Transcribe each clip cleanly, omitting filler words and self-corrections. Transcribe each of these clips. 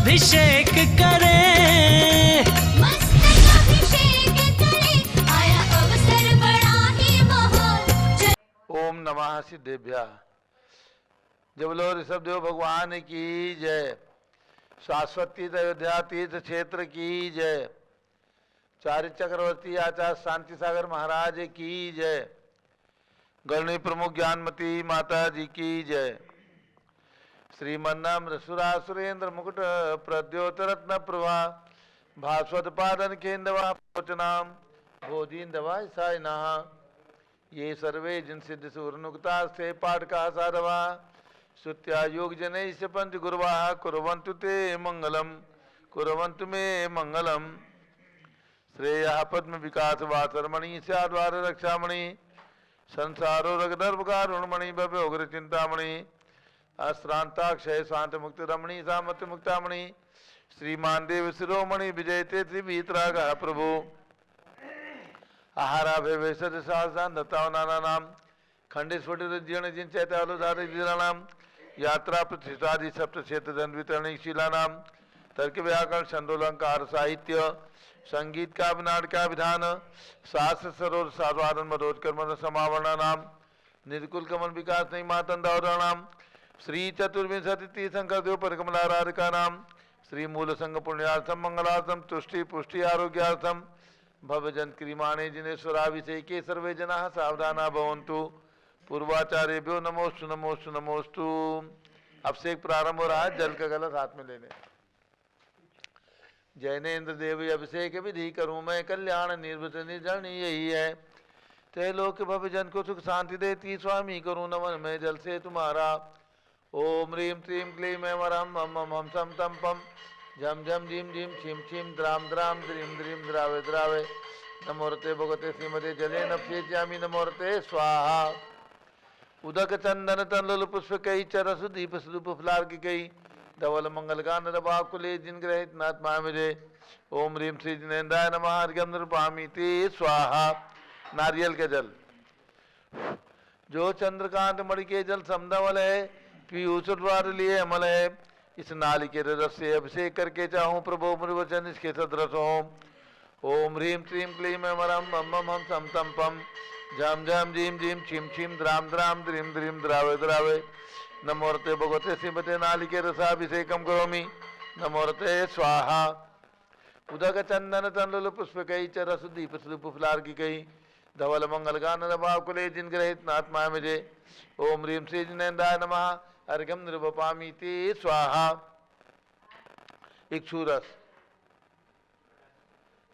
अभिषेक करें, मस्तक अभिषेक करें, आया अवसर बड़ा ही महान। ओम नमः सिद्धेभ्यः। जब बोलो ऋषभदेव भगवान की जय। शाश्वत तीर्थ अयोध्या तीर्थ क्षेत्र की जय। चार्य चक्रवर्ती आचार्य शांति सागर महाराज की जय। गणनी प्रमुख ज्ञानमती माता जी की जय। श्रीमन्नाम सुरेंद्र मुकुट प्रद्योत रत्न प्रभा भास्वत पादन केन्द्रवा पोचनाम बोधीन्दवा सायना ये सर्वे जिन सिद्ध सुरनुक्ता से पाठ का साधवा श्रुत्या योग जन से पंच गुरुवा कुरवंतु ते मंगलम कुरवंतु मे मंगलम। श्रेय पद्म विकास वासरमणि स्याद्वार रक्षामणि संसारो रगदर्भकारुणमणि भव्य उग्र चिंतामणि अश्रांताक्षय शांत मुक्त रमणि सामत मुक्तामणि श्रीमान देव शिरोमणि विजयते त्रिवीतराग प्रभु आहारा भेवेशद साहसान दत्ताव नाना नाम खंडे स्फुटित जीर्ण जिन चैतालुधारी जिलानाम यात्रा प्रतिष्ठादि सप्त क्षेत्र धन वितरणी शिलानाम तर्क व्याकरण छंदोलंकार साहित्य संगीत का नाटक का विधान शास्त्र सरोज साधारण मदोज कर्म समावरण नाम निर्कुल कमल विकास नहीं मातन नाम श्री चतुर्विंशति तीर्थंकर देव परिकमलाराधिका नाम श्री मूल संघ पुण्यार्थम मंगलार्थम तुष्टि पुष्टि आरोग्यार्थम भवजन क्रीमाणे जिनेश्वराभिषेके सर्वे जना सावधाना भवन्तु। पूर्वाचार्यभ्यो नमोस्तु नमोस्तु नमोस्तु। अभिषेक प्रारंभ हो रहा है। जल का गलत हाथ में लेने। जैनेन्द्र देवी अभिषेक विधि करूं मैं कल्याण निर्वृत निर्जन यही है। ते लोक भवजन को सुख शांति देती स्वामी करूं नमन मैं जल से तुम्हारा। ओम ह्रीं क्लीं क्लीं ऐं वरम मम मम हम सम तम पम झम झम झीम झीम छीम छीम द्राम द्राम द्रीम द्रीम द्रावे द्रावे नमोरते भगवते श्रीमते जले नप्ये ज्यामि नमोरते स्वाहा। उदक चंदन तनलुल पुष्प कई चरस दीप स्वरूप फलार की कई धवल मंगल गान रबाकुले जिन ग्रहित नात्मा मुझे। ओम ह्रीं श्री जिनेन्द्राय नमः अर्घ्यम नृपामि ते स्वाहा। नारियल के जल जो चंद्रकांत मणि के जल समधवल है पीयूष द्वार लिए अमल है। इस नाली के रस से अभिषेक करके चाहूं प्रभु मुनिवचन इसके सदरस हो। ओम ह्रीं क्लीं क्लीं ऐं वरम मम मम हम सम तम पम झम झम झीम झीम छीम छीम द्राम द्राम द्रीम द्रीम द्रावे द्रावे नमोरते भगवते श्रीमते नालिके रसाभिषेकम करोमि नमोरते स्वाहा। उदक चंदन तनलुल पुष्प कई चरस दीप स्वरूप फलार की कई धवल मंगल गान रबाकुले जिन ग्रहित नात्मा मुझे। ओम ह्रीं श्री जिनेन्द्राय नमः अर्घ्यम नृपामि ते स्वाहा। इक्षुरस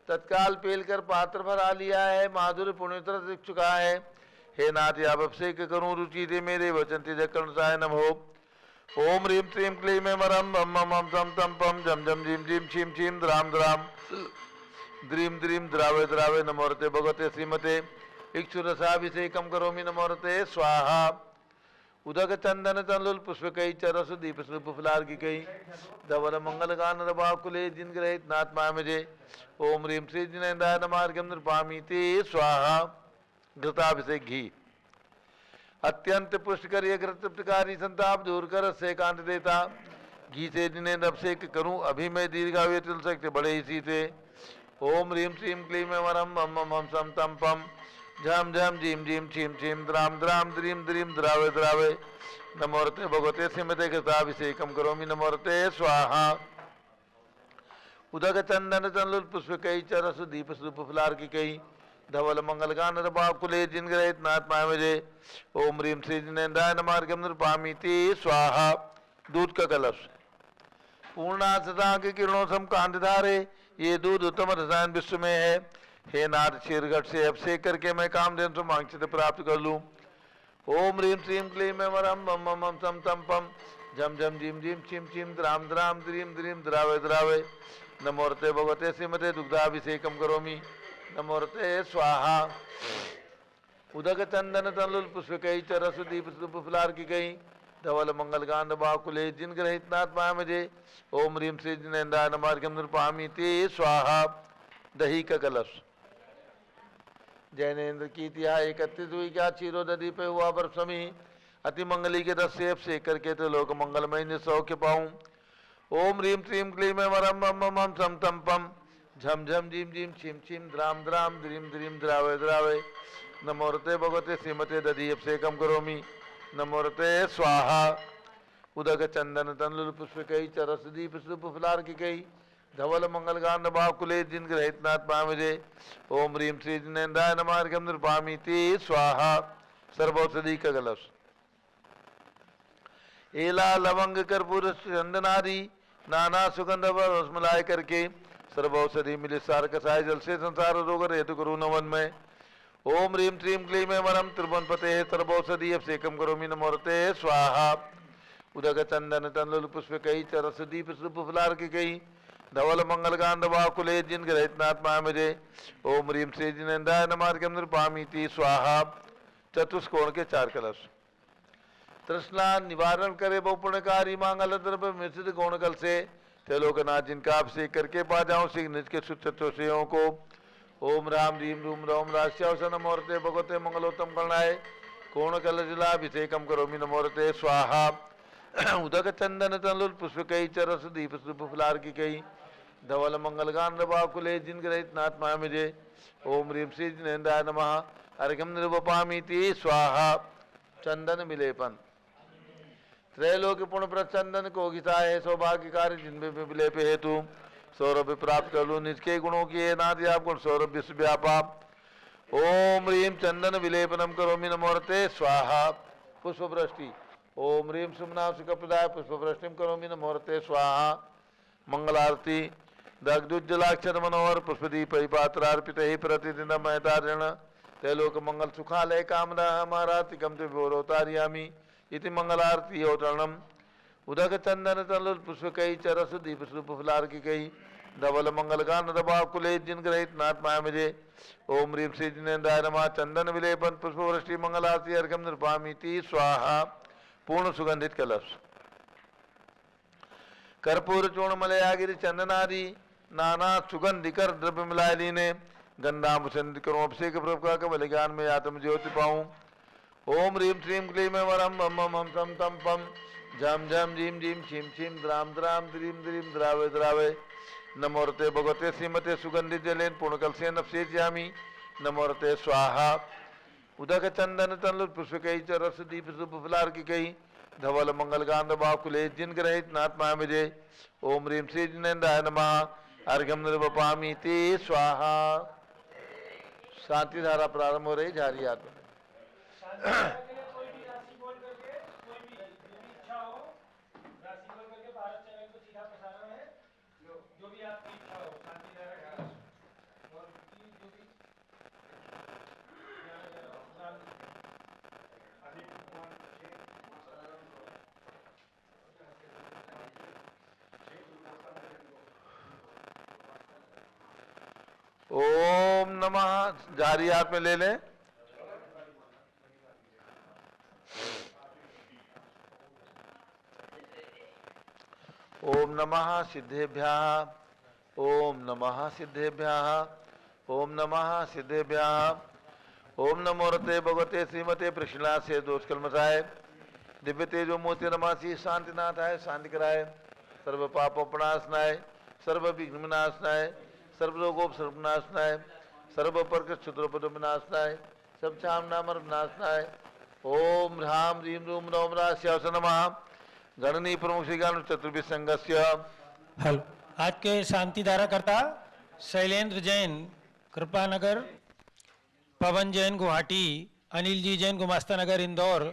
तत्काल पेल कर पात्र भरा लिया है माधुर्य पुण्यतर चुका है। हे नाथ आप अभिषेक करूं रुचि दे मेरे वचन तेजकर्णसाय नमो। ओम ह्रीं क्लीं क्लीं ऐं वरम मम मम हम सम तम पम झम झम झीम झीम छीम छीम द्राम द्राम द्रीम द्रीम द्रावे द्रावे नमोरते भगवते श्रीमते इक्षुरसाभिषेकम करोमि नमोरते स्वाहा। उदक चंदन तनलुल पुष्प कई चरस दीप स्वरूप फलार की कई धवल मंगल गान रबाकुले जिन ग्रहित नात्मा मुझे। ओम ह्रीं श्री जिनेन्द्राय नमः अर्घ्यम नृपामि ते स्वाहा। घृताभिषेक घी अत्यंत पुष्ट कर ये घृत तृप्तकारी संताप दूर कर से कांत देता। घी से जिनेन्द्र अभिषेक करूं अभी मैं दीर्घायु चल सकते बड़े इसी से। ओम ह्रीं श्रीं क्लीं ऐं वरम मम मम हम सम तम पम झम झम झीम झीम छीम छीम द्राम द्राम द्रीम द्रीम द्रावे द्रावे नमोरते भगवते श्रीमते घृताभिषेकम करोमि नमोरते स्वाहा। उदक चंदन तनलुल पुष्प कई चरस दीप स्वरूप फलार की कई धवल मंगल गान रबाकुले जिन ग्रहित नात्मा मुझे। ओम ह्रीं श्री जिनेन्द्राय नमः अर्घ्यम नृपामि ते स्वाहा। दूध का कलश पूर्णा सदा के किरणों सम कांत धारे ये दूध उत्तम रसायन विश्व में है। हे नाथ शीरघट से अभिषेक करके मैं कामधेनु से मांगचित प्राप्त कर लूं। ओम ह्रीं श्रीं क्लीं ऐं वरम मम मम हम सम तम पम झम झम झीम झीम छीम छीम द्राम द्राम द्रीम द्रीम द्रावे द्रावे नमोरते भगवते श्रीमते दुग्धाभिषेकम करोमि नमोरते स्वाहा। उदक चंदन तनलुल पुष्प कई चरस दीप स्वरूप फलार की गई धवल मंगल गान बाकुले जिन ग्रहित नात्मा मुझे। ओम ह्रीं श्री जिनेन्द्राय नमः अर्घ्यम नृपामि ते स्वाहा। दही का कलश जैनेन्द्र की तिहा 31 हुई क्या क्षीरोदधि पे हुआ बरसमी अति मंगली के 10 से अभिषेक करके तो लोक मंगलमय ने सौख्य पाऊं। ओम ह्रीं श्रीं क्लीं वरम मम मम सम तम पम झम झम जीम जीम छिम छिम द्राम द्राम द्रीम द्रीम द्रावय द्रावय नमोरते भगवते श्रीमते दधीयपसेकम करोमि नमोरते स्वाहा उदक चंदन तनलुल पुष्पकई चरसदीप सुप फुलार की कई धवल मंगल गांध बाकुले जिन ग्रहित नाथ पामिजे ओम ह्रीं श्री जिनेन्द्राय नमार्गम निर्पामीति स्वाहा सर्वौषधि का गलस एला लवंग कर्पूर चंदनादि नाना सुगंध रस मिलाए करके सर्वौषधि मिले सार कसाय जल से संसार रोग हेतु करो नवन में ओम ह्रीं श्रीं क्लीं वरम त्रिभुवन पते सर्वौषधि अभिषेकम करोमि नमोरते स्वाहा उदक चंदन तनलुल पुष्पकई चरसदीप सुप फुलार की कई धवल मंगल गांध बाकुले जिन ग्रहित नाथ मामिजे ओम ह्रीं श्री जिनेन्द्राय नमार्गम निर्पामीति स्वाहा चतुष्कोण के 4 कलश तृष्णा निवारण करे बहु पुण्यकारी मांगल द्रव्य मिश्रित गौण कल से त्रिलोकनाथ जिनका अभिषेक करके पा जाऊं सिंह निज के सुचतोषियों को ओम राम रीम रूम रोम राश्यावसन नमोरते भगवते मंगलोत्तम गणाय कोण कल जिलाभिषेकम करोमि नमोरते स्वाहा उदक चंदन तनलुल पुष्पकई चरस दीप सुप फुलार की कई धवल मंगल गांध बाकुले जिन ग्रहित नाथ मामिजे ओम ह्रीं श्री जिनेन्द्राय नमः अर्घ्यम निर्वपामीति स्वाहा चंदन मिलेपन त्रैलोक पुण्य प्रचंदन को गीताए सौभाग्य कार्य जिनमें विलेप हेतु सौरभ प्राप्त कर लू निज के गुणों की नाथ आप गुण सौरभ विश्व व्यापा ओम ह्रीं चंदन विलेपनम करोमि नमोरते स्वाहा पुष्प वृष्टि ओम ह्रीं सुमना सुखप्रदाय पुष्प वृष्टिम करोमि नमोरते स्वाहा मंगलारती दग्धुज्जलाक्षर मनोहर पुष्पदीप पात्रार्पित ही प्रतिदिन महतारण त्रैलोक मंगल सुखालय कामना हमारातिकम त्रिभोरोतार्यामि इति मंगलारती अवतरणम उदक चंदन तनलुल पुष्पकई चरस दीप सुप फुलार की कई धवल मंगल गान दबाकुले जिन ग्रहित नाथ मामिजे ओम ह्रीं श्री जिनेन्द्राय नमः चंदन विलेपन पुष्प वृष्टि मंगलारती अर्घ्यम निर्पामीति स्वाहा पूर्ण सुगंधित कलश कर्पूर चूर्ण मलयागिरी चंदनादि नाना सुगंधिकर द्रव्य मिलाए लीने गंधामुचंद करो अभिषेक प्रभु का बल ज्ञान में आत्म ज्योति पाऊं ओम ह्रीं श्रीं क्लीं वरम मम मम सम तम पम झम झम जीम जीम छिम छिम द्राम द्राम द्रीम द्रीम द्रावय द्रावय नमोरते भगवते श्रीमते सुगंधित जलेन पूर्णकल से नफसे जामी नमोरते स्वाहा उदक चंदन तनलुल पुष्पकई चरस दीप सुप फुलार की कई धवल मंगल गांध बाकुले जिन ग्रहित नाथ मामिजे ओम ह्रीं श्री जिनेन्द्राय नमः अर्घ्यम निर्वपामीति स्वाहा शांति धारा प्रारंभ हो रही जारी आत्मा ओम नमः जारी हाथ में ले लें ओम नमः सिद्धेभ्यः ओम नमः सिद्धेभ्यः ओम नमः सिद्धेभ्यः ओम नमोरते भगवते श्रीमते प्रश्ना से दोष कलमसाय दिव्य तेजो मोती नमासी शांतिनाथाय शांति कराय सर्व पापोपनाशनाय सर्व विघ्न विनाशनाय सर्वरोगोपसर्वनाशनाय सर्व प्रकृत क्षुद्रोपद विनाशनाय सब चाम नामर विनाशनाय ओम ह्राम ह्रीं रूम रोम राश्यास नमः गणनी प्रमुख श्रीगान चतुर्भि संघस्य हेलो आज के शांति धारा करता शैलेंद्र जैन कृपानगर, पवन जैन गुवाहाटी, अनिल जी जैन गुमास्ता नगर इंदौर,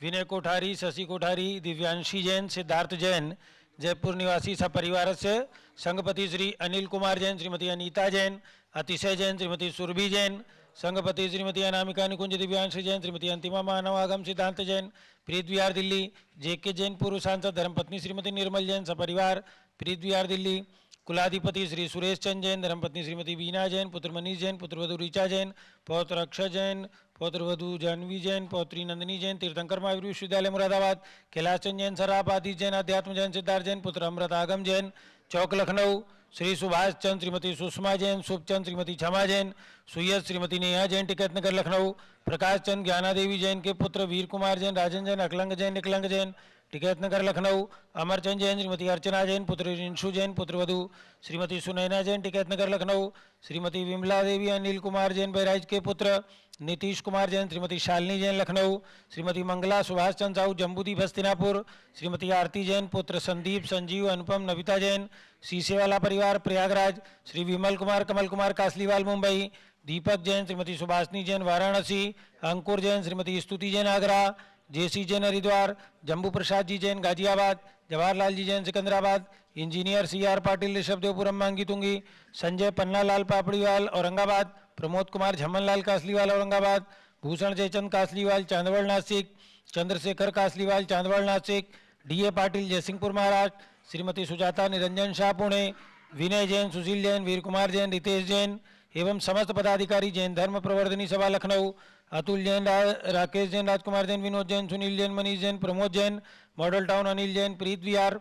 विनय कोठारी, शशि कोठारी, दिव्यांशी जैन, सिद्धार्थ जैन जयपुर निवासी सपरिवार से संघपति श्री अनिल कुमार जैन, श्रीमती अनीता जैन, अतिशय जैन, श्रीमती सुरभि जैन, संघपति श्रीमती अनामिका निकुंज, दिव्यांश जैन, श्रीमती अंतिमा मानवागम, सिद्धांत जैन, प्रीत विहार दिल्ली, जेके जैन पूर्व सांसद, धर्मपत्नी श्रीमती निर्मल जैन सपरिवार, प्रीत विहार दिल्ली, कुलाधिपति श्री सुरेश चंद जैन, धर्मपत्नी श्रीमती बीना जैन, पुत्र मनीष जैन, पुत्रवधु ऋचा जैन, पौत्र अक्षय जैन, पौत्रवधु जानवी जैन, पौत्री नंदिनी जैन, तीर्थंकर महावीर विश्वविद्यालय मुरादाबाद, कैलाश चंद जैन सराफ, आदित्य जैन, अध्यात्म जैन, सिद्धार्थ जैन, पुत्र अमृत आगम जैन, चौक लखनऊ, श्री सुभाष चंद, श्रीमती सुषमा जैन, शुभचंद, श्रीमती क्षमा जैन, सुयस, श्रीमती नेहा जैन, टिकैत नगर लखनऊ, प्रकाश चंद, ज्ञानादेवी जैन के पुत्र वीर कुमार जैन, राजन जैन, अकलंग जैन, निकलंग जैन, टिकैत नगर लखनऊ। अमरचंद जैन श्रीमती अर्चना जैन पुत्र रिंशु जैन पुत्रवधु श्रीमती सुनैना जैन टिकैत नगर लखनऊ। श्रीमती विमला देवी अनिल कुमार जैन बहराइच के पुत्र नीतीश कुमार जैन श्रीमती शालिनी जैन लखनऊ। श्रीमती मंगला सुभाष चंद्र साहू जम्बूदीप हस्तिनापुर। श्रीमती आरती जैन पुत्र संदीप संजीव अनुपम नविता जैन सीसेवाला परिवार प्रयागराज। श्री विमल कुमार कमल कुमार कासलीवाल मुंबई। दीपक जैन श्रीमती सुभाषनी जैन वाराणसी। अंकुर Jain Shrimati Stuti Jain Agra. J C Jain Haridwar. Jambu Prasad ji Jain Ghaziabad. Jawaharlal ji Jain Secunderabad. Engineer C R. Patil Rishabhdevpuram Mangi Tungi. Sanjay Pannalal Papdiwal Aurangabad. Pramod Kumar Jhammanlal Kasliwal Aurangabad. Bhushan Jaichand Kasliwal Chandwad Nashik. Chandrashekhar Kasliwal Chandwad Nashik. D A. Patil Jaysingpur Maharashtra. Shrimati Sujata Niranjan Shah Pune. Vinay Jain Sushil Jain Veer Kumar Jain Ritesh Jain एवं समस्त पदाधिकारी जैन धर्म प्रवर्धनी सभा लखनऊ। अतुल जैन राकेश जैन राजकुमार जैन विनोद जैन सुनील जैन मनीष जैन प्रमोद जैन मॉडल टाउन अनिल जैन प्रीत विहार।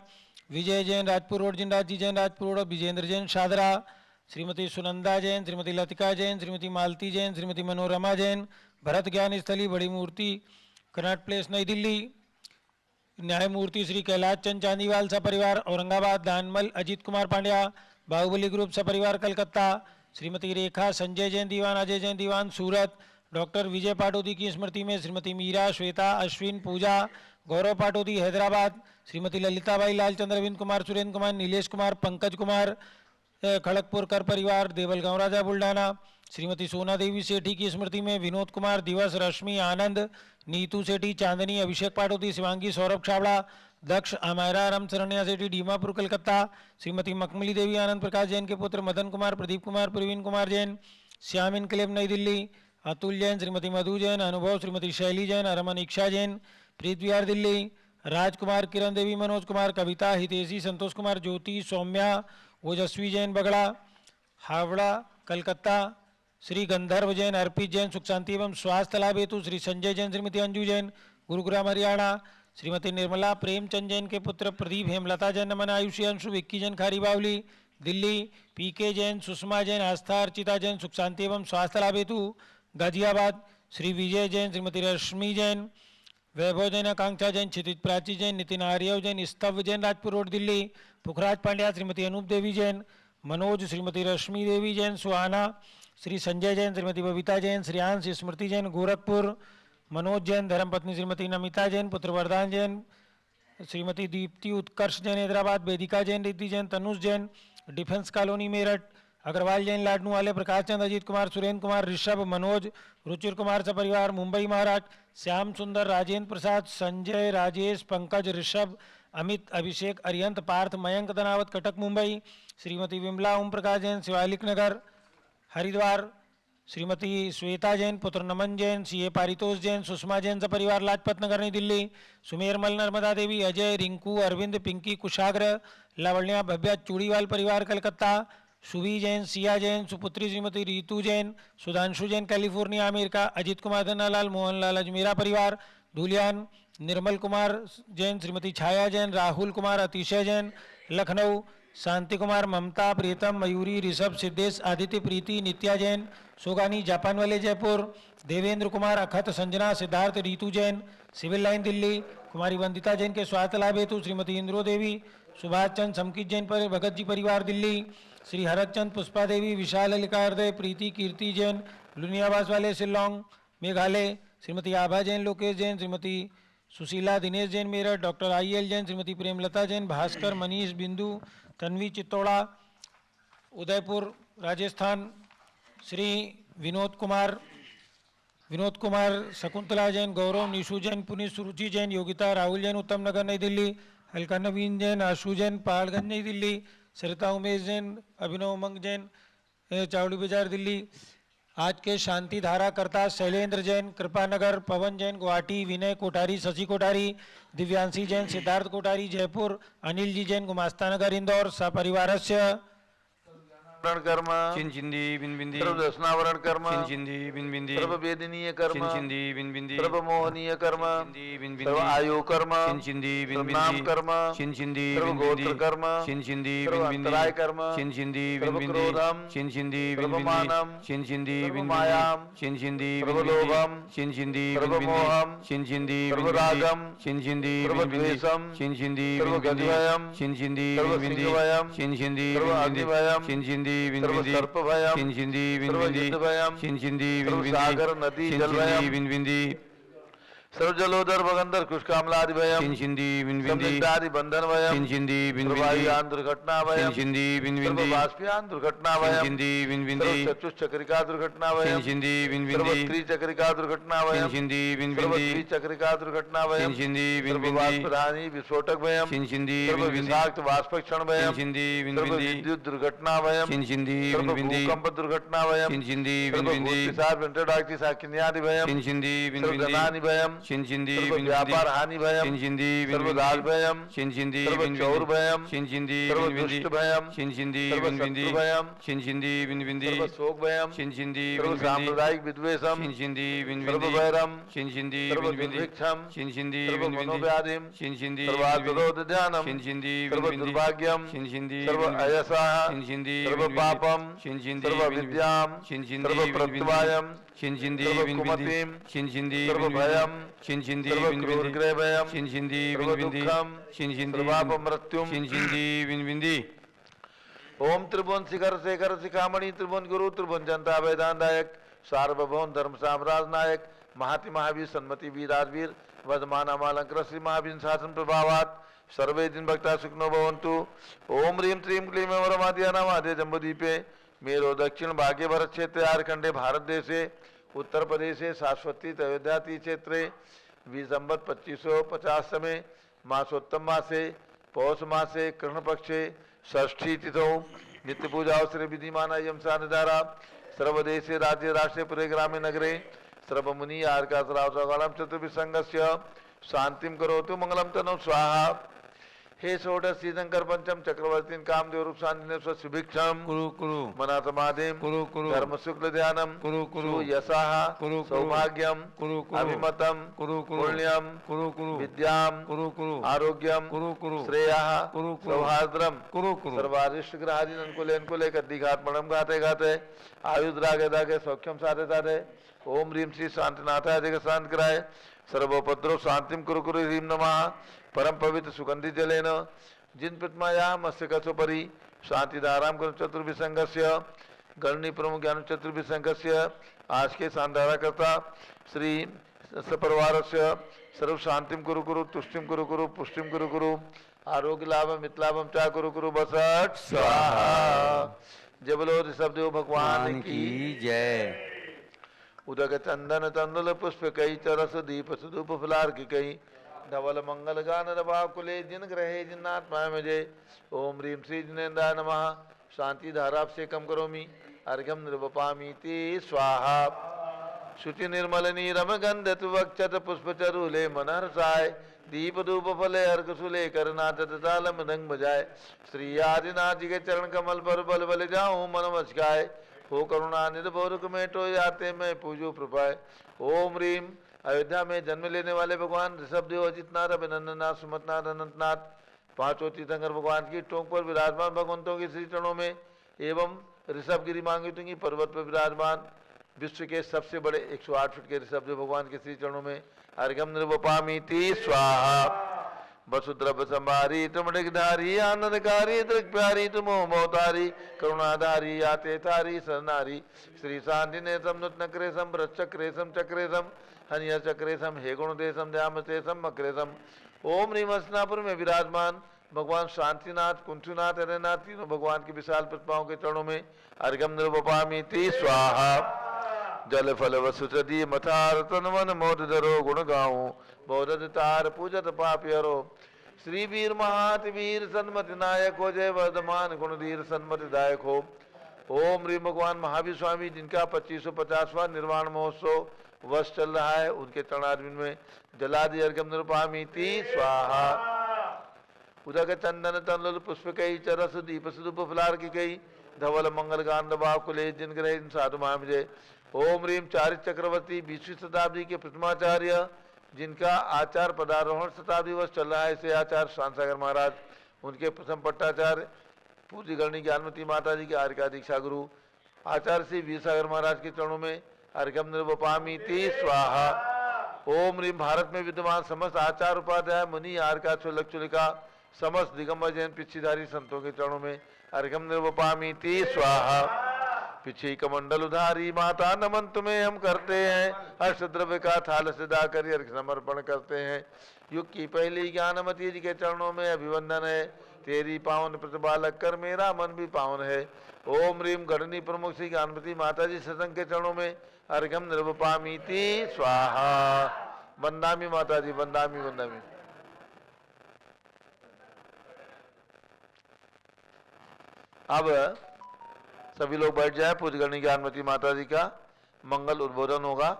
विजय जैन राजपुर रोड जिनराज जी जैन राजपुर रोड। विजेंद्र जैन शादरा। श्रीमती सुनंदा जैन श्रीमती लतिका जैन श्रीमती मालती जैन श्रीमती मनोरमा जैन भरत ज्ञान स्थली बड़ी मूर्ति कनॉट प्लेस नई दिल्ली। न्यायमूर्ति श्री कैलाश चंद चांदीवाल सपरिवार औरंगाबाद। दानमल अजीत कुमार पांड्या बाहुबली ग्रुप सपरिवार कलकत्ता। श्रीमती रेखा संजय जैन दीवान अजय जैन दीवान सूरत। डॉक्टर विजय पाटोदी की स्मृति में श्रीमती मीरा श्वेता अश्विन पूजा गौरव पाटोदी हैदराबाद। श्रीमती ललिताबाई लालचंद्र अरविंद कुमार सुरेंद्र कुमार नीलेश कुमार पंकज कुमार खड़गपुर कर परिवार देवलगांव राजा बुल्ढाना। श्रीमती सोना देवी सेठी की स्मृति में विनोद कुमार दिवस रश्मि आनंद नीतू सेठी चांदनी अभिषेक पाटोदी शिवांगी सौरभ छाबड़ा दक्ष अमायरा राम शरण्या सेठी डीमापुर कलकत्ता। श्रीमती मखमली देवी आनंद प्रकाश जैन के पुत्र मदन कुमार प्रदीप कुमार प्रवीण कुमार जैन श्याम इनकलेब नई दिल्ली। अतुल जैन श्रीमती मधु जैन अनुभव श्रीमती शैली जैन अरमन इक्षा जैन प्रीत विहार दिल्ली। राजकुमार किरण देवी मनोज कुमार कविता हितेशी संतोष कुमार ज्योति सौम्या ओजस्वी जैन बगड़ा हावड़ा कलकत्ता। श्री गंधर्व जैन अर्पित जैन सुख शांति एवं स्वास्थ्य लाभ हेतु श्री संजय जैन श्रीमती अंजू जैन गुरुग्राम हरियाणा। श्रीमती निर्मला प्रेमचंद जैन के पुत्र प्रदीप हेमलता जैन नमन आयुषी अंशु विक्की जैन खारी बावली दिल्ली। पीके जैन सुषमा जैन आस्था अर्चिता जैन सुख शांति एवं स्वास्थ्य लाभ हेतु गाजियाबाद। श्री विजय जैन श्रीमती रश्मि जैन वैभव जैन आकांक्षा जैन क्षितिज प्राची जैन नितिन आर्यव जैन स्तव जैन राजपुर रोड दिल्ली। पुखराज पांड्या श्रीमती अनूप देवी जैन मनोज श्रीमती रश्मि देवी जैन सुहाना। श्री संजय जैन श्रीमती बबीता जैन श्रेयांश स्मृति जैन गोरखपुर। मनोज जैन धर्मपत्नी श्रीमती नमिता जैन पुत्र वरदान जैन श्रीमती दीप्ति उत्कर्ष जैन हैदराबाद। वेदिका जैन रिद्धि जैन तनुष जैन डिफेंस कॉलोनी मेरठ। अग्रवाल जैन लाडनू वाले प्रकाश चंद अजीत कुमार सुरेंद्र कुमार ऋषभ मनोज रुचिर कुमार सपरिवार मुंबई महाराष्ट्र। श्याम सुंदर राजेंद्र प्रसाद संजय राजेश पंकज ऋषभ अमित अभिषेक अरियंत पार्थ मयंक दनावत कटक मुंबई। श्रीमती विमला ओम प्रकाश जैन शिवालिक नगर हरिद्वार। श्रीमती श्वेता जैन पुत्र नमन जैन सी.ए. पारितोष जैन सुषमा जैन सपरिवार लाजपत नगर नई दिल्ली। सुमेरमल नर्मदा देवी अजय रिंकू अरविंद पिंकी कुशाग्र लावण्या भव्या चूड़ीवाल परिवार कलकत्ता। सुभी Jain Siya Jain सुपुत्री Shrimati Ritu Jain Sudhanshu Jain California America. अजीत कुमार धनालाल मोहनलाल अजमेरा परिवार धुलियान। निर्मल कुमार जैन श्रीमती छाया जैन राहुल कुमार अतिशय जैन लखनऊ। शांति कुमार ममता प्रीतम मयूरी ऋषभ सिद्धेश आदित्य प्रीति नित्या जैन सोगानी जापान वाले जयपुर। Devendra Kumar Akhat Sanjana Siddharth Ritu Jain civil line Delhi. कुमारी वंदिता जैन के स्वास्थ्य लाभ हेतु श्रीमती इंद्रो देवी सुभाष चंद समकित जैन पर भगत जी परिवार दिल्ली। श्री हरत चंद पुष्पा देवी विशाल लिका हृदय प्रीति कीर्ति जैन लुनियावास वाले शिलोंग मेघालय। श्रीमती आभा जैन लोकेश जैन श्रीमती सुशीला दिनेश जैन मेरठ। Doctor IL. जैन श्रीमती प्रेमलता जैन भास्कर मनीष बिंदु तन्वी चित्तौड़ा उदयपुर राजस्थान। श्री विनोद कुमार शकुंतला जैन गौरव निशु जैन पुनीत सुरुचि जैन योगिता राहुल जैन उत्तम नगर नई दिल्ली। हल्का नवीन जैन आशु जैन पहाड़गंज नई दिल्ली। सरिता उमेश जैन अभिनव उमंग जैन चावड़ी बाजार दिल्ली। आज के शांति धारा कर्ता शैलेंद्र जैन कृपानगर पवन जैन गुवाहाटी विनय कोठारी शशि कोठारी दिव्यांशी जैन सिद्धार्थ कोठारी जयपुर अनिल जी जैन गुमास्ता नगर इंदौर सपरिवारस्य कर्म चिंचिंदी बिंबिंदी सर्व दर्शनावरण कर्म चिंचिंदी बिंबिंदी सर्व वेदनीय कर्म चिंचिंदी बिंबिंदी सर्व मोहनीय कर्म चिंचिंदी बिंबिंदी सर्व आयु कर्म चिंचिंदी सर्व बिंबिंदी नाम कर्म चिंचिंदी सर्व बिंबिंदी गोत्र कर्म चिंचिंदी सर्व बिंबिंदी अंतराय कर्म चिंचिंदी सर्व बिंबिंदी क्रोधम चिंचिंदी सर्व बिंबिंदी मानम चिंचिंदी सर्व बिंबिंदी मायाम चिंचिंदी सर्व बिंबिंदी लोभम चिंचिंदी सर्व बिंबिंदी मोहम चिंचिंदी सर्व बिंबिंदी रागम चिंचिंदी सर्व बिंबिंदी द्वेषम चिंचिंदी सर्व बिंबिंदी गजभयम चिंचिंदी सर्व बिंबिंदी सिंहभयम चिंचिंदी सर्व बिंबिंदी अग्निभयम चिंचिंदी सर्व बिंबिंदी सर्पभयम चिंचिंदी सर्व बिंबिंदी युद्धभयम चिंचिंदी सर्व बिंबिंदी सागर नदी चिंचिंदी जलभयम बिंबिंदी सर्व जलोदर भगंदर कुष्कामलादि भयम चिंचिंदी बिंबिंदी संदिग्धादि बंधन भयम चिंचिंदी बिंबिंदी सर्वायुयान दुर्घटना भयम चिंचिंदी सर्व बिंबिंदी बाष्पयान दुर्घटना भयम चिंचिंदी बिंबिंदी सर्व चतुष्चक्रिका दुर्घटना भयम चिंचिंदी सर्व बिंबिंदी त्रिचक्रिका दुर्घटना भयम चिंचिंदी सर्व बिंबिंदी द्विचक्रिका दुर्घटना भयम चिंचिंदी सर्व बिंबिंदी बाष्पधानी विस्फोटक भयम चिंचिंदी सर्व बिंबिंदी विषाक्त बाष्पक्षण भयम चिंचिंदी सर्व बिंबिंदी विद्युत दुर्घटना भयम चिंचिंदी सर्व बिंबिंदी भूकंप दुर्घटना भयम चिंचिंदी सर्व बिंबिंदी भूतिसार वेंटडाक्टी साकिन्यादि भयम चिंचिंदी सर्व बिंबिंदी धनानि भयम चिंचिंदी सर्व बिंबिंदी व्यापार हानि भयम चिंचिंदी सर्व बिंबिंदी दास भयम चिंचिंदी सर्व चौर भयम चिंचिंदी सर्व बिंबिंदी दुष्ट भयम चिंचिंदी सर्व बिंबिंदी शत्रु भयम चिंचिंदी बिंबिंदी सर्व शोक भयम चिंचिंदी सर्व बिंबिंदी सांप्रदायिक विद्वेषम चिंचिंदी सर्व बिंबिंदी वैरम चिंचिंदी सर्व बिंबिंदी दुर्भिक्षम चिंचिंदी सर्व बिंबिंदी मनोव्याधिम चिंचिंदी सर्वार्थरोध ध्यानम चिंचिंदी सर्व बिंबिंदी दुर्भाग्यम चिंचिंदी सर्व बिंबिंदी अयसः चिंचिंदी सर्व बिंबिंदी पापम चिंचिंदी सर्व बिंबिंदी विद्याम चिंचिंदी सर्व बिंबिंदी प्रत्यवायम चिंचिंदी सर्व बिंबिंदी कुमतिम चिंचिंदी सर्व बिंबिंदी भयम चिंचिंदी सर्व बिंबिंदी क्रूरग्रह भयम चिंचिंदी सर्व बिंबिंदी दुःखम चिंचिंदी सर्वापमृत्युम चिंचिंदी बिंबिंदी ओम त्रिभुवन शिखर शेखर शिखामणि त्रिभुवन गुरु त्रिभुवन जनता वेदांतायक सार्वभौम धर्म साम्राज्य नायक महाति महावीर सन्मति वीराजवीर वर्धमान अमालंकर श्री महावीर शासन प्रभावात सर्वे दिन भक्ता सुखनो भवन्तु ओम ह्रीं श्रीं क्लीं वरमाद्या नमाद्य जम्बूदीपे मेरो दक्षिण भाग्य भरत क्षेत्र झारखंडे भारत देशे उत्तर प्रदेशे शाश्वती अयोध्याति क्षेत्रे विसंवत 2550 समय मासोत्तम मासे पौष मासे कृष्ण पक्षे षष्ठी तिथौ नित्य पूजा अवसरे विधिमान यम सानिधारा सर्वदेशे राज्य राष्ट्रे पुरे ग्रामे नगरे सर्वमुनि आर्कासरावसकालम चतुर्विसंगस्य शांतिम करोतु मंगलम तनु स्वाहा हे षोडश श्रीशंकर पंचम चक्रवर्ती कामदेव रूप शांति सुभिक्षम कुरु कुरु मना समाधिम कुरु कुरु धर्म शुक्ल ध्यानम कुरु कुरु यशाः कुरु कुरु सौभाग्यम कुरु कुरु अभिमतम कुरु कुरु पुण्यम कुरु कुरु विद्याम कुरु कुरु आरोग्यम कुरु कुरु श्रेयः कुरु कुरु सौहार्द्रम कुरु कुरु सर्वारिष्ट ग्रहादीन अनुकूले अनुकूले कद्दिघात मणम गाते गाते आयुध रागे दागे सौख्यम साधे साधे ओम ह्रीं श्री शांतिनाथाय जगत शांत कराय सर्वोपद्रव शांतिम कुरु कुरु ह्रीं नमः परम पवित्र सुगंधि जलेन जिन प्रतिमाया मत्स्य कसोपरि शांतिधाराम करो चतुर्विसंगस्य गणनी प्रमुख ज्ञान चतुर्विसंगस्य आज के शानदारा करता श्री सपरिवारस्य सर्व शांतिम कुरु कुरु तुष्टिम कुरु कुरु पुष्टिम कुरु कुरु आरोग्य लाभम मितलाभम चा कुरु कुरु बसट स्वाहा जय बोलो ऋषभदेव भगवान की जय उदक चंदन तंदुल पुष्प कई चरस दीप सुधूप फुलार की कई धवल मंगल गान रवा कुले जिन ग्रहे जिन्नात्मा में जय ओम ह्रीं श्री जिनेन्द्राय नमः शांति धाराभिषेकम करोमि अर्घ्यम निर्वपामि ते स्वाहा शुचि निर्मल नीरम गंधत वक्षत पुष्प चरुले मनहर्षाय दीप धूप फले अर्घ सुले करनाथ ताल मृदंग बजाय श्री आदिनाथ जी के चरण कमल पर बल बल जाऊं मन मस्काय हो करुणा निर्भोरुक मेटो याते मैं पूजो प्रभाय ओम ह्रीं अयोध्या में जन्म लेने वाले भगवान ऋषभदेव अजितनाथ अभिनंदननाथ सुमतनाथ अनंतनाथ पांचों तीर्थंकर भगवान की टोंक पर विराजमान भगवंतों के श्री चरणों में एवं ऋषभगिरी मांगी पर्वत पर विराजमान विश्व के सबसे बड़े 108 फीट के ऋषभदेव भगवान के श्री चरणों में अर्घ्यम निर्वपामीति स्वाहा वसुद्रभ संभारी तुमडिकधारी आनंदकारी दृग्प्यारी तुमो मोतारी करुणाधारी आते थारी सरनारी श्री शांति ने नक्रेशम वृक्षक्रेशम चक्रेशम हनिया चक्रेशम हे गुणदेशम ध्यामतेशम मक्रेशम ओम ह्रीं हस्तिनापुर में विराजमान भगवान शांतिनाथ कुंठुनाथ हरनाथ तीनों भगवान की विशाल प्रतिमाओं के चरणों में अर्घ्यम निर्वपामीति स्वाहा जल फल वसुचदी मथार तनवन मोद धरो गुण गाऊं बोधत तार पूजत पापी हरो श्री वीर महात वीर सन्मति नायक हो जय वर्धमान गुणधीर सन्मति दायक हो ओम ह्रीं भगवान महावीर स्वामी जिनका 2550वां निर्वाण महोत्सव वर्ष चल रहा है उनके चरणारविंद में जलादि अर्घ्यम निर्वपामीति स्वाहा उदक चंदन तनल पुष्प कई चरस दीप सुदुप फलार की गई धवल मंगल गांधवा कुले जिन ग्रह साधु महामजय। ओम रीम चारित चक्रवर्ती 20वीं शताब्दी के प्रथमाचार्य जिनका आचार पदारोहण शताब्दी वर्ष चल रहा है, ऐसे आचार्य शांतसागर महाराज, उनके प्रथम पट्टाचार्य पूज्य गणनी ज्ञानमती माता जी के आर्य का दीक्षा गुरु आचार्य श्री वीर सागर महाराज के चरणों में अर्घ्यम निर्वपामि ते स्वाहा। ओम रीम भारत में विद्यमान समस्त आचार उपाध्याय मुनि आर्य चुलक चुलिका समस्त दिगंबर जैन पिछीधारी संतों के चरणों में अर्घ्यम निर्वपामि ते स्वाहा। पिछी कमंडल उधारी माता नमन तुम्हें हम करते हैं, अष्टद्रव्य का थाल सदा कर अर्घ्य समर्पण करते हैं। युग की पहली ज्ञानमती जी के चरणों में अभिवंदन है, तेरी पावन प्रतिपालक कर मेरा मन भी पावन है। ओम रीम गणनी प्रमुख श्री ज्ञानमती माता जी सत्संग के चरणों में अर्घ्यम निर्वपामि ते स्वाहा। वंदामि माता जी, वंदामि वंदामि। अब सभी लोग बैठ जाए, पूज्य गणनी ज्ञानमती माता जी का मंगल उद्बोधन होगा।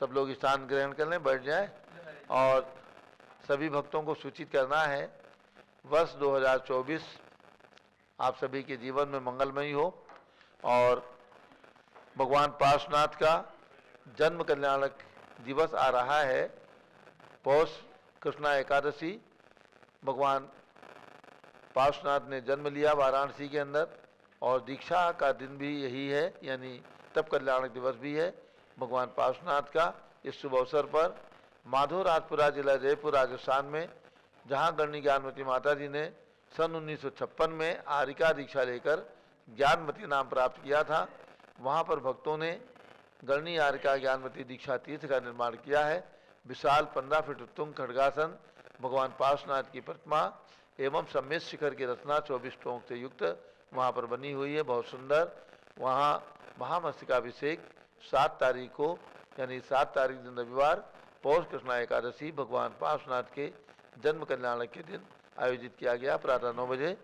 सब लोग स्थान ग्रहण कर लें, बैठ जाए। और सभी भक्तों को सूचित करना है, वर्ष 2024 आप सभी के जीवन में मंगलमयी हो और भगवान पार्श्वनाथ का जन्म कल्याणक दिवस आ रहा है, पौष कृष्णा एकादशी। भगवान पार्श्वनाथ ने जन्म लिया वाराणसी के अंदर और दीक्षा का दिन भी यही है, यानी तप कल्याणक दिवस भी है भगवान पार्श्वनाथ का। इस शुभ अवसर पर माधोराजपुरा जिला जयपुर राजस्थान में, जहाँ गणनी ज्ञानमती माता जी ने सन 1956 में आर्यिका दीक्षा लेकर ज्ञानमती नाम प्राप्त किया था, वहाँ पर भक्तों ने गणनी आर्यिका ज्ञानमती दीक्षा तीर्थ का निर्माण किया है। विशाल 15 फीट उत्तुंग खड्गासन, भगवान पार्श्वनाथ की प्रतिमा एवं सम्मेत शिखर की रचना 24 टोंक से युक्त वहाँ पर बनी हुई है, बहुत सुंदर। वहाँ महामस्तकाभिषेक 7 तारीख को, यानी 7 तारीख दिन रविवार पौष कृष्णा एकादशी भगवान पार्श्वनाथ के जन्म कल्याणक के दिन आयोजित किया गया। प्रातः 9 बजे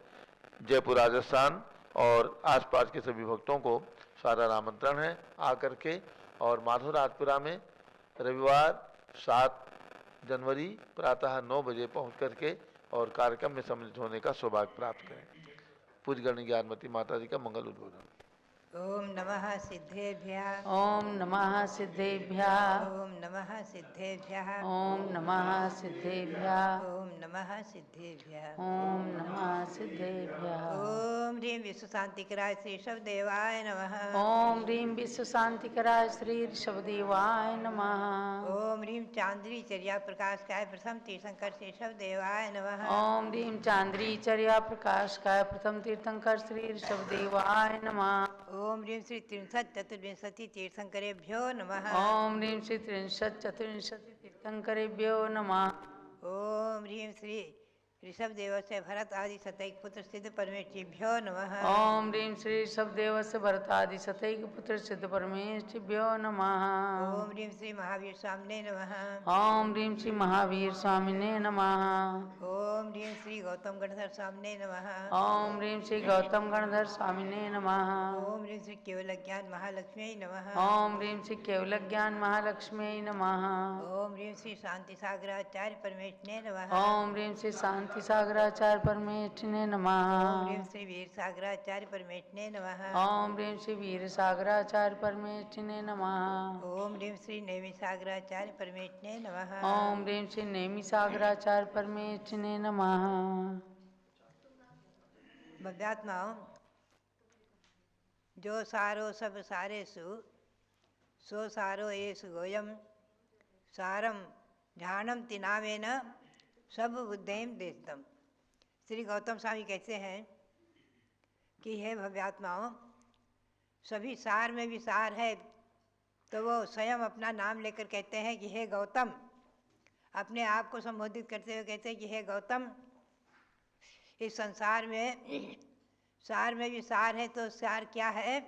जयपुर राजस्थान और आसपास के सभी भक्तों को सादर आमंत्रण है आकर के, और माधोराजपुरा में रविवार 7 जनवरी प्रातः 9 बजे पहुँच करके और कार्यक्रम में सम्मिलित होने का सौभाग्य प्राप्त करें। पूज्य गणनी ज्ञानमती माता जी का मंगल उद्बोधन। ओम नमः सिद्धेभ्यः। ओम नमः सिद्धेभ्यः। ओम नमः सिद्धेभ्यः। ओम नमः सिद्धेभ्यः। ओम नमः सिद्धेभ्यः। ओम नमः सिद्धेभ्यः। ओम ह्रीं विश्व शांतिकराय श्री शवदेवाय नमः। ओम ह्रीं विश्व शांतिकराय श्री ऋषभदेवाय नमः। ओम ह्रीं चांद्री चर्या प्रकाशकाय प्रथम तीर्थंकर श्री शवदेवाय नमः। ओम ह्रीं चांद्री चर्या प्रकाशकाय प्रथम तीर्थंकर श्री ऋषभदेवाय नमः। ओम ह्रीं श्री त्रिंशत् चतुर्विंशति तीर्थंकरेभ्यो नमः। ओम ह्रीं श्री त्रिंशत् चतुर्विंशति तीर्थंकरेभ्यो नमः। ओम ह्रीं श्री ऋषभदेवस्य भरत आदि शतैक पुत्र सिद्ध परमेष्ठिभ्यो नमः। ओम ह्रीं श्री ऋषभदेवस्य भरत आदि शतैक पुत्र सिद्ध परमेष्ठिभ्यो नमः। ओम ह्रीं श्री महावीर स्वामिने नमः। ओम ह्रीं श्री महावीर स्वामिने नमः। ओम ह्रीं श्री गौतम गणधर स्वामिने नमः। ओम ह्रीं श्री गौतम गणधर स्वामिने नमः। ओम ह्रीं श्री केवल ज्ञान महालक्ष्मी नमः। ओम ह्रीं श्री केवल ज्ञान महालक्ष्मी नमः। ओम ह्रीं श्री शांति सागराचार्य परमेष्ठिने नमः। ओम ह्रीं श्री शांति सागराचार्य परमेष्ठिने नमः। ओम ह्रीं श्री वीर सागराचार्य परमेष्ठिने नमः। ओम ह्रीं श्री वीर सागराचार्य परमेष्ठिने नमः। ओम ह्रीं श्री नेमि सागराचार्य परमेष्ठिने नमः। ओम ह्रीं श्री नेमि सागराचार्य परमेष्ठिने नमः। भव्यात्माओं, जो सारो सब सारेषु सो सारो एषु गोयम सारम ध्यानम तिनावेन सब बुद्धेम देशतम। श्री गौतम स्वामी कहते हैं कि हे भव्यात्माओं, सभी सार में भी सार है, तो वो स्वयं अपना नाम लेकर कहते हैं कि हे गौतम। अपने आप को संबोधित करते हुए कहते हैं कि हे गौतम, इस संसार में सार में भी सार है, तो सार क्या है?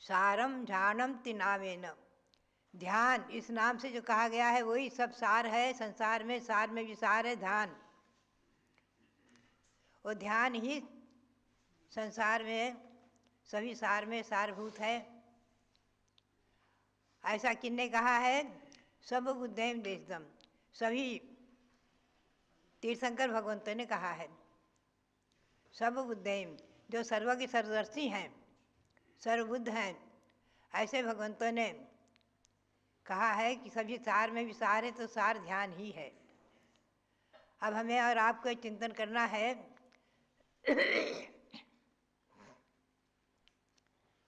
सारम ध्यानम तिनावेन, ध्यान इस नाम से जो कहा गया है वही सब सार है। संसार में सार में भी सार है ध्यान, और ध्यान ही संसार में सभी सार में सारभूत है। ऐसा किन्ने कहा है? सब बुद्धेम देशदम, सभी तीर्थंकर भगवंतों ने कहा है। सब बुद्धेम, जो सर्वज्ञ सर्वदर्शी हैं, सर्वबुद्ध हैं, ऐसे भगवंतों ने कहा है कि सभी सार में भी सार है, तो सार ध्यान ही है। अब हमें और आपको चिंतन करना है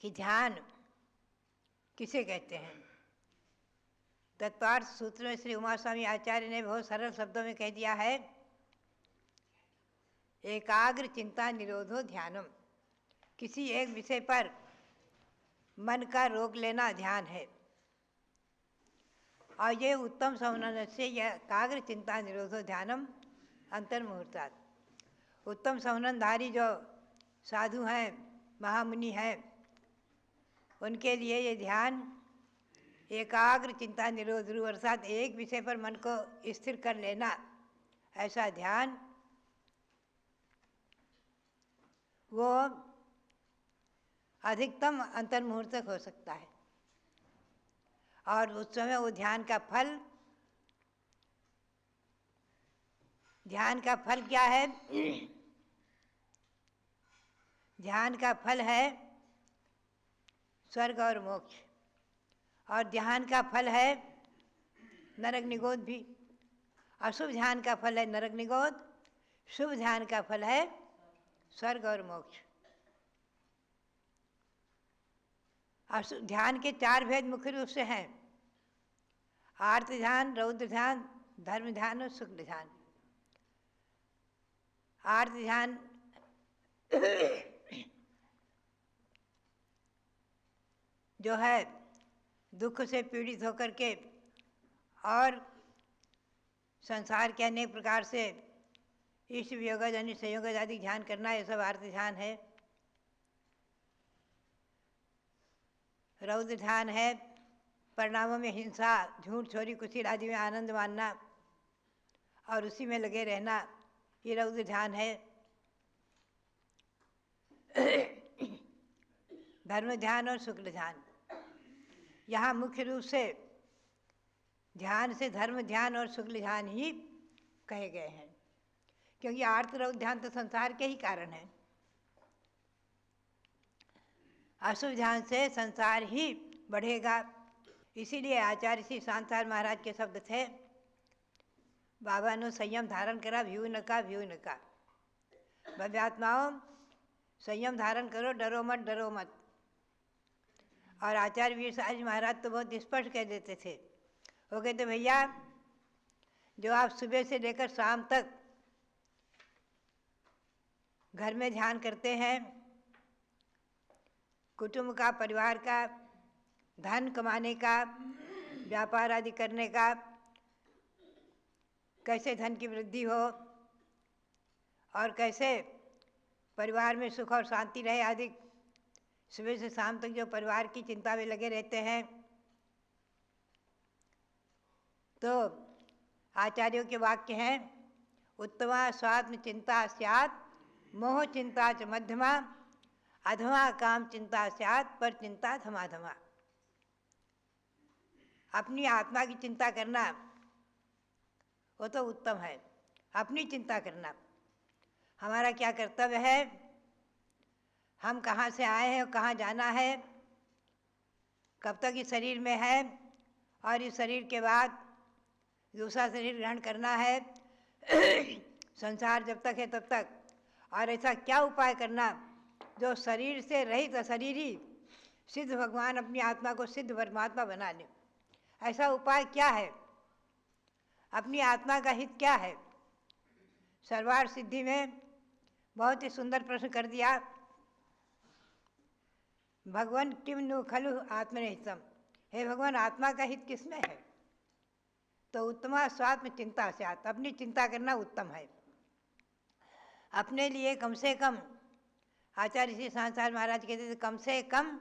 कि ध्यान किसे कहते हैं। तत्वार्थ सूत्र में श्री उमा स्वामी आचार्य ने बहुत सरल शब्दों में कह दिया है, एकाग्र चिंता निरोधो ध्यानम। किसी एक विषय पर मन का रोक लेना ध्यान है। और ये उत्तम संवरण से एकाग्र चिंता निरोधो ध्यानम अंतर्मुहूर्तात्। उत्तम संवरणधारी जो साधु हैं, महामुनि हैं, उनके लिए ये ध्यान एकाग्र चिंता निरोध रूप अर्थात एक विषय पर मन को स्थिर कर लेना, ऐसा ध्यान वो अधिकतम अंतर्मुहूर्तक हो सकता है। और उस समय वो ध्यान का फल क्या है? ध्यान का फल है स्वर्ग और मोक्ष, और ध्यान का फल है नरक निगोध भी। अशुभ ध्यान का फल है नरक निगोध, शुभ ध्यान का फल है स्वर्ग और मोक्ष। अशुभ ध्यान के 4 भेद मुख्य रूप से हैं: आर्त ध्यान, रौद्र ध्यान, धर्म ध्यान और शुक्ल ध्यान। आर्त ध्यान जो है दुख से पीड़ित होकर के और संसार के अनेक प्रकार से इष्ट वियोगज यानी संयोगज आदि ध्यान करना, ये सब आर्त ध्यान है। रौद्र ध्यान है परिणामों में हिंसा, झूठ, चोरी, कुचिल आदि में आनंद मानना और उसी में लगे रहना, ये रौद्र ध्यान है। धर्म ध्यान और शुक्ल ध्यान, यहाँ मुख्य रूप से ध्यान से धर्म ध्यान और शुक्ल ध्यान ही कहे गए हैं, क्योंकि आर्त रौद्र ध्यान तो संसार के ही कारण है। अशुभ ध्यान से संसार ही बढ़ेगा। इसीलिए आचार्य श्री शांतार महाराज के शब्द थे, बाबा ने संयम धारण करा, भ्यू न का भ्यू न का। भव्यात्माओं संयम धारण करो, डरो मत, डरो मत। और आचार्य वीर साहब महाराज तो बहुत स्पष्ट कह देते थे, वो कहते भैया जो आप सुबह से लेकर शाम तक घर में ध्यान करते हैं, कुटुंब का, परिवार का, धन कमाने का, व्यापार आदि करने का, कैसे धन की वृद्धि हो और कैसे परिवार में सुख और शांति रहे आदि, सुबह से शाम तक जो परिवार की चिंता में लगे रहते हैं, तो आचार्यों के वाक्य हैं, उत्तमा स्वात्म चिंता स्यात् मोह चिंता च मध्यमा अधमा काम चिंता स्यात् पर चिंता धमाधमा। अपनी आत्मा की चिंता करना वो तो उत्तम है। अपनी चिंता करना, हमारा क्या कर्तव्य है, हम कहाँ से आए हैं और कहाँ जाना है, कब तक इस शरीर में है और इस शरीर के बाद दूसरा शरीर ग्रहण करना है, संसार जब तक है तब तक। और ऐसा क्या उपाय करना जो शरीर से रहित अशरीरी सिद्ध भगवान अपनी आत्मा को सिद्ध परमात्मा बना ले। ऐसा उपाय क्या है, अपनी आत्मा का हित क्या है। सर्वार्थ सिद्धि में बहुत ही सुंदर प्रश्न कर दिया, भगवान किम नु खलु आत्मनिहितम, हे भगवान आत्मा का हित किसमें है। तो उत्तमा स्वात्म चिंता से अपनी चिंता करना उत्तम है। अपने लिए कम से कम, आचार्य श्री सांसार महाराज कहते थे, कम से कम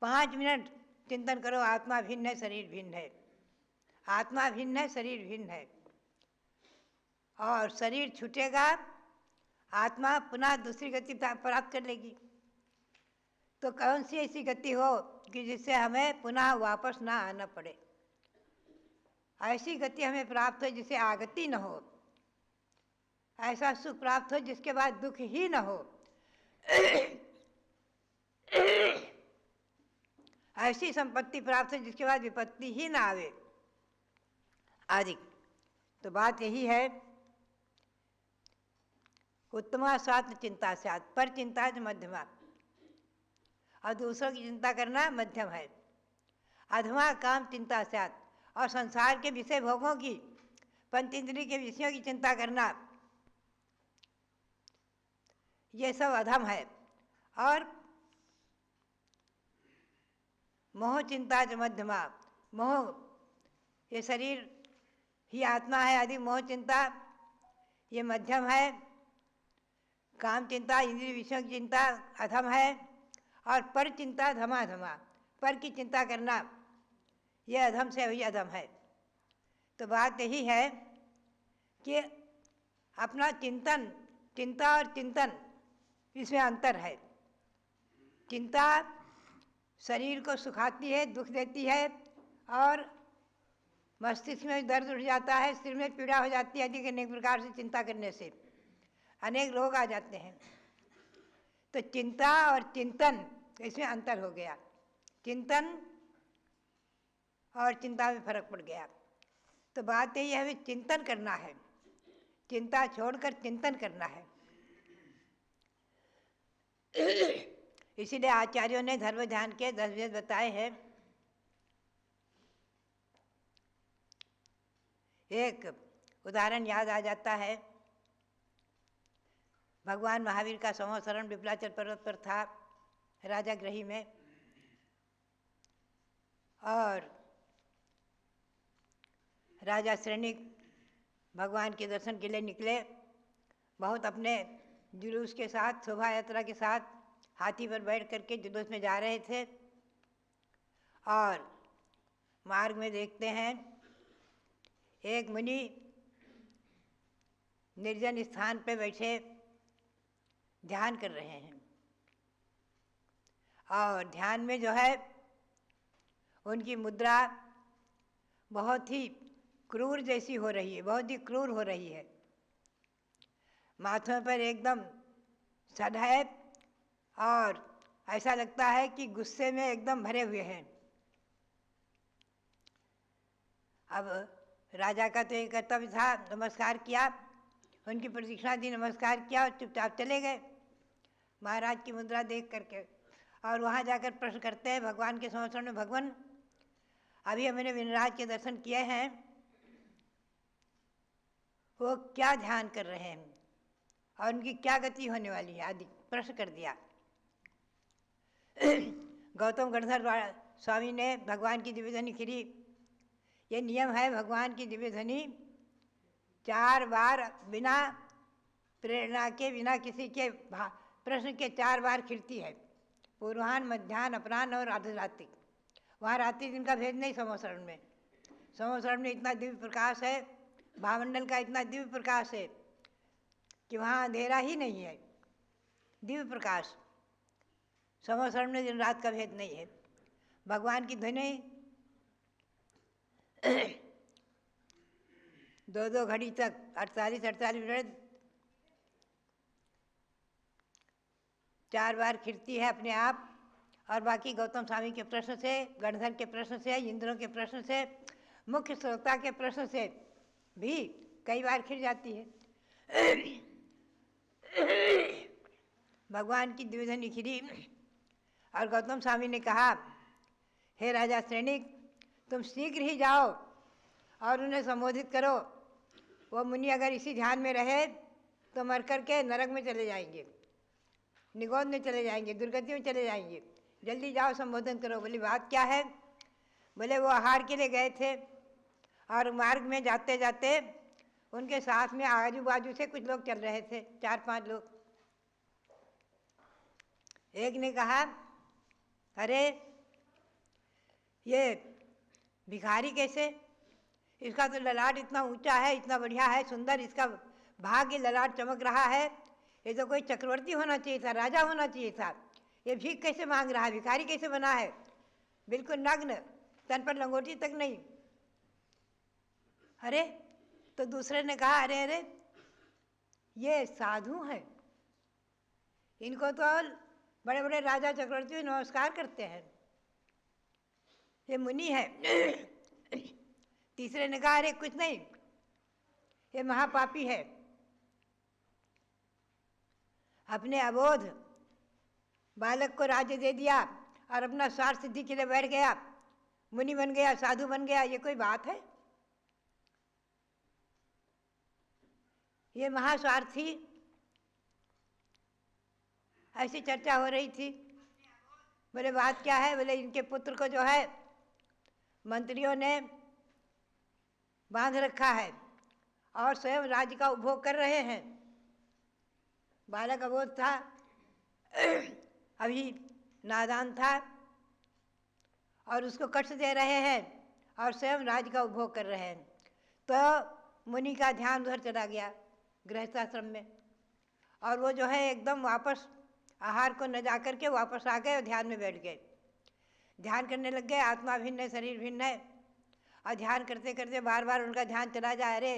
5 मिनट चिंतन करो, आत्मा भिन्न है, शरीर भिन्न है। आत्मा भिन्न है, शरीर भिन्न है, और शरीर छूटेगा, आत्मा पुनः दूसरी गति प्राप्त कर लेगी। तो कौन सी ऐसी गति हो कि जिससे हमें पुनः वापस ना आना पड़े। ऐसी गति हमें प्राप्त हो जिसे आगति न हो, ऐसा सुख प्राप्त हो जिसके बाद दुख ही न हो, ऐसी संपत्ति प्राप्त हो जिसके बाद विपत्ति ही ना आवे आदि। तो बात यही है, उत्तमा स्वात्म चिंता स्यात्, पर चिंता जो मध्यमा, और दूसरों की चिंता करना मध्यम है। अधमा काम चिंता स्यात्, और संसार के विषय भोगों की, पंचेंद्रिय के विषयों की चिंता करना, ये सब अधम है। और मोह चिंता च मध्यमा, मोह ये शरीर ही आत्मा है आदि मोह चिंता ये मध्यम है। काम चिंता इंद्रिय विषयों की चिंता अधम है। और पर चिंता धमाधमा, पर की चिंता करना ये अधम से भी अधम है। तो बात यही है कि अपना चिंतन, चिंता और चिंतन इसमें अंतर है। चिंता शरीर को सुखाती है, दुख देती है, और मस्तिष्क में दर्द उठ जाता है, सिर में पीड़ा हो जाती है, आदि अनेक प्रकार से चिंता करने से अनेक रोग आ जाते हैं। तो चिंता और चिंतन इसमें अंतर हो गया, चिंतन और चिंता में फर्क पड़ गया। तो बात यही है, हमें चिंतन करना है, चिंता छोड़कर चिंतन करना है। इसीलिए आचार्यों ने धर्म ध्यान के 10 भेद बताए हैं। एक उदाहरण याद आ जाता है, भगवान महावीर का संवत्सरण विप्लाचल पर्वत पर था, राजा ग्रही में, और राजा श्रेणिक भगवान के दर्शन के लिए निकले। बहुत अपने जुलूस के साथ, शोभा यात्रा के साथ हाथी पर बैठ करके जुलूस में जा रहे थे। और मार्ग में देखते हैं एक मुनि निर्जन स्थान पे बैठे ध्यान कर रहे हैं। और ध्यान में जो है उनकी मुद्रा बहुत ही क्रूर जैसी हो रही है, बहुत ही क्रूर हो रही है। माथों पर एकदम सद है और ऐसा लगता है कि गुस्से में एकदम भरे हुए हैं। अब राजा का तो ये कर्तव्य था, नमस्कार किया, उनकी प्रतीक्षा दी, नमस्कार किया और चुपचाप चले गए महाराज की मुद्रा देख करके। और वहाँ जाकर प्रश्न करते हैं भगवान के संवत्सरण में, भगवान अभी हमने विनराज के दर्शन किए हैं, वो क्या ध्यान कर रहे हैं और उनकी क्या गति होने वाली है आदि प्रश्न कर दिया। गौतम गणधर स्वामी ने भगवान की दिव्य ध्वनि खिरी। ये नियम है, भगवान की दिव्य ध्वनि 4 बार बिना प्रेरणा के, बिना किसी के प्रश्न के 4 बार खिलती है, पूर्वाह्न, मध्याह्न, अपराह्न और अर्धरात्रि। वहाँ रात्रि दिन का भेद नहीं संवत्सरण में। संवत्सरण में इतना दिव्य प्रकाश है, भावमंडल का इतना दिव्य प्रकाश है कि वहाँ अंधेरा ही नहीं है, दिव्य प्रकाश। संवत्सरण में दिन रात का भेद नहीं है। भगवान की ध्वनि 2-2 घड़ी तक 48 मिनट 4 बार खिलती है अपने आप। और बाकी गौतम स्वामी के प्रश्न से, गणधर के प्रश्न से, इंद्रों के प्रश्न से, मुख्य श्रोता के प्रश्न से भी कई बार खिल जाती है। भगवान की दिव्य ध्वनि खिली और गौतम स्वामी ने कहा, हे राजा श्रेणिक, तुम शीघ्र ही जाओ और उन्हें संबोधित करो। वो मुनि अगर इसी ध्यान में रहे तो मर करके नरक में चले जाएंगे, निगोद में चले जाएंगे, दुर्गति में चले जाएंगे। जल्दी जाओ, संबोधन करो। बोली बात क्या है? बोले वो आहार के लिए गए थे और मार्ग में जाते जाते उनके साथ में आजू बाजू से कुछ लोग चल रहे थे, 4-5 लोग। एक ने कहा, अरे ये भिखारी कैसे, इसका तो ललाट इतना ऊंचा है, इतना बढ़िया है, सुंदर, इसका भाग्य ललाट चमक रहा है, ये तो कोई चक्रवर्ती होना चाहिए था, राजा होना चाहिए था। ये भीख कैसे मांग रहा है, भिखारी कैसे बना है, बिल्कुल नग्न, तन पर लंगोटी तक नहीं। अरे, तो दूसरे ने कहा, अरे अरे ये साधु हैं, इनको तो बड़े बड़े राजा चक्रवर्ती नमस्कार करते हैं, ये मुनि है। तीसरे ने कहा, अरे कुछ नहीं, ये महापापी है, अपने अबोध बालक को राज्य दे दिया और अपना स्वार्थ सिद्धि के लिए बैठ गया, मुनि बन गया, साधु बन गया, ये कोई बात है? ये महास्वार्थी। ऐसी चर्चा हो रही थी। बोले बात क्या है? बोले इनके पुत्र को जो है मंत्रियों ने बांध रखा है और स्वयं राज्य का उपभोग कर रहे हैं। बालक अबोध था, अभी नादान था, और उसको कष्ट दे रहे हैं और स्वयं राज्य का उपभोग कर रहे हैं। तो मुनि का ध्यान उधर चला गया गृहस्थाश्रम में, और वो जो है एकदम वापस आहार को न जा करके वापस आ गए और ध्यान में बैठ गए। ध्यान करने लग गए, आत्मा भिन्न है, शरीर भिन्न है, और ध्यान करते करते बार बार उनका ध्यान चला जाए, अरे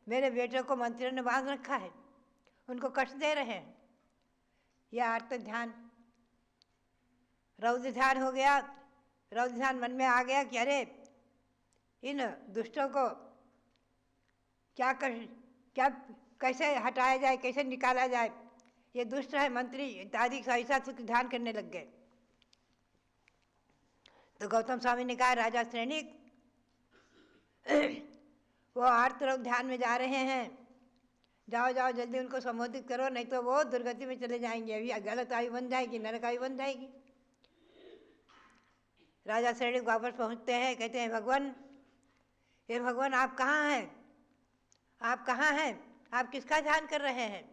मेरे बेटे को मंत्रियों ने बांध रखा है, उनको कष्ट दे रहे हैं। यह आर्त ध्यान, रौद्र ध्यान हो गया। रौद्र ध्यान मन में आ गया कि अरे इन दुष्टों को क्या कैसे हटाया जाए, कैसे निकाला जाए, ये दुष्ट है मंत्री इत्यादि ऐसा ध्यान करने लग गए। तो गौतम स्वामी ने कहा, राजा श्रेणिक वो आर्तरौद्र ध्यान में जा रहे हैं, जाओ जाओ जल्दी उनको संबोधित करो, नहीं तो वो दुर्गति में चले जाएंगे, अभी गलत आयु बन जाएगी, नरक आयु बन जाएगी। राजा श्रेणिक वापस पहुंचते हैं, कहते हैं भगवान, हे भगवान आप कहाँ हैं? आप कहाँ हैं? आप किसका ध्यान कर रहे हैं?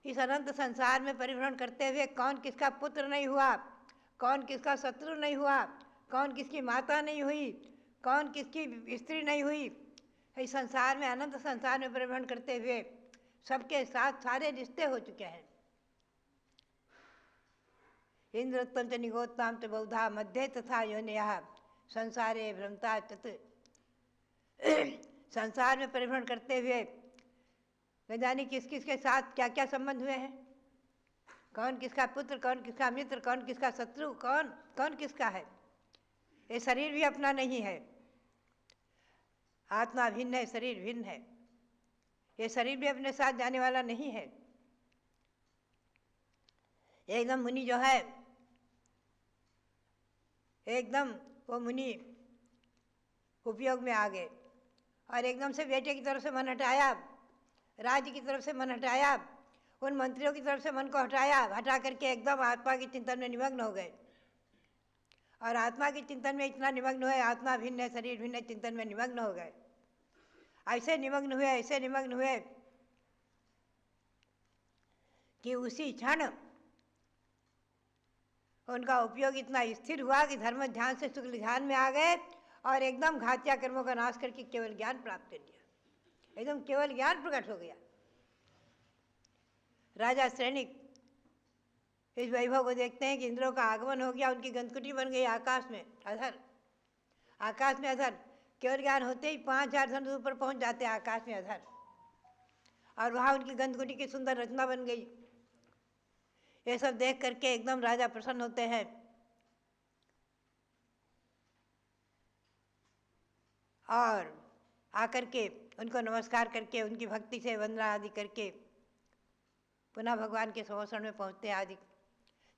इस अनंत संसार में परिभ्रमण करते हुए कौन किसका पुत्र नहीं हुआ, कौन किसका शत्रु नहीं हुआ, कौन किसकी माता नहीं हुई, कौन किसकी स्त्री नहीं हुई। इस संसार में, अनंत संसार में परिभ्रमण करते हुए सबके साथ सारे रिश्ते हो चुके हैं। इंद्रत्वं च निगोत्तां च बहुधा मध्ये तथा योनियः संसारे भ्रमता चत। संसार में परिभ्रमण करते हुए न जाने किस किस के साथ क्या क्या संबंध हुए हैं, कौन किसका पुत्र, कौन किसका मित्र, कौन किसका शत्रु, कौन कौन किसका है। ये शरीर भी अपना नहीं है, आत्मा भिन्न है, शरीर भिन्न है। ये शरीर भी अपने साथ जाने वाला नहीं है। एकदम मुनि जो है, एकदम वो मुनि उपयोग में आ गए और एकदम से बेटे की तरफ से मन हटाया, राज्य की तरफ से मन हटाया, उन मंत्रियों की तरफ से मन को हटाया, हटा करके एकदम आत्मा के चिंतन में निमग्न हो गए। और आत्मा के चिंतन में इतना निमग्न हुए, आत्मा भिन्न है, शरीर भिन्न है, चिंतन में निमग्न हो गए। ऐसे निमग्न हुए, ऐसे निमग्न हुए कि उसी क्षण उनका उपयोग इतना स्थिर हुआ कि धर्म ध्यान से शुक्ल ध्यान में आ गए और एकदम घातिया कर्मों का नाश करके केवल ज्ञान प्राप्त कर लिया, एकदम केवल ज्ञान प्रकट हो गया। राजा श्रेणिक इस वैभव को देखते हैं कि इंद्रों का आगमन हो गया, उनकी गंधकुटी बन गई आकाश में अधर, आकाश में अधर। केवल ज्ञान होते ही 5000 धनुष ऊपर पहुंच जाते हैं आकाश में अधर, और वहाँ उनकी गंधकुटी की सुंदर रचना बन गई। ये सब देख करके एकदम राजा प्रसन्न होते हैं और आकर के उनको नमस्कार करके उनकी भक्ति से वंदना आदि करके पुनः भगवान के संवत्सरण में पहुँचते हैं आदि।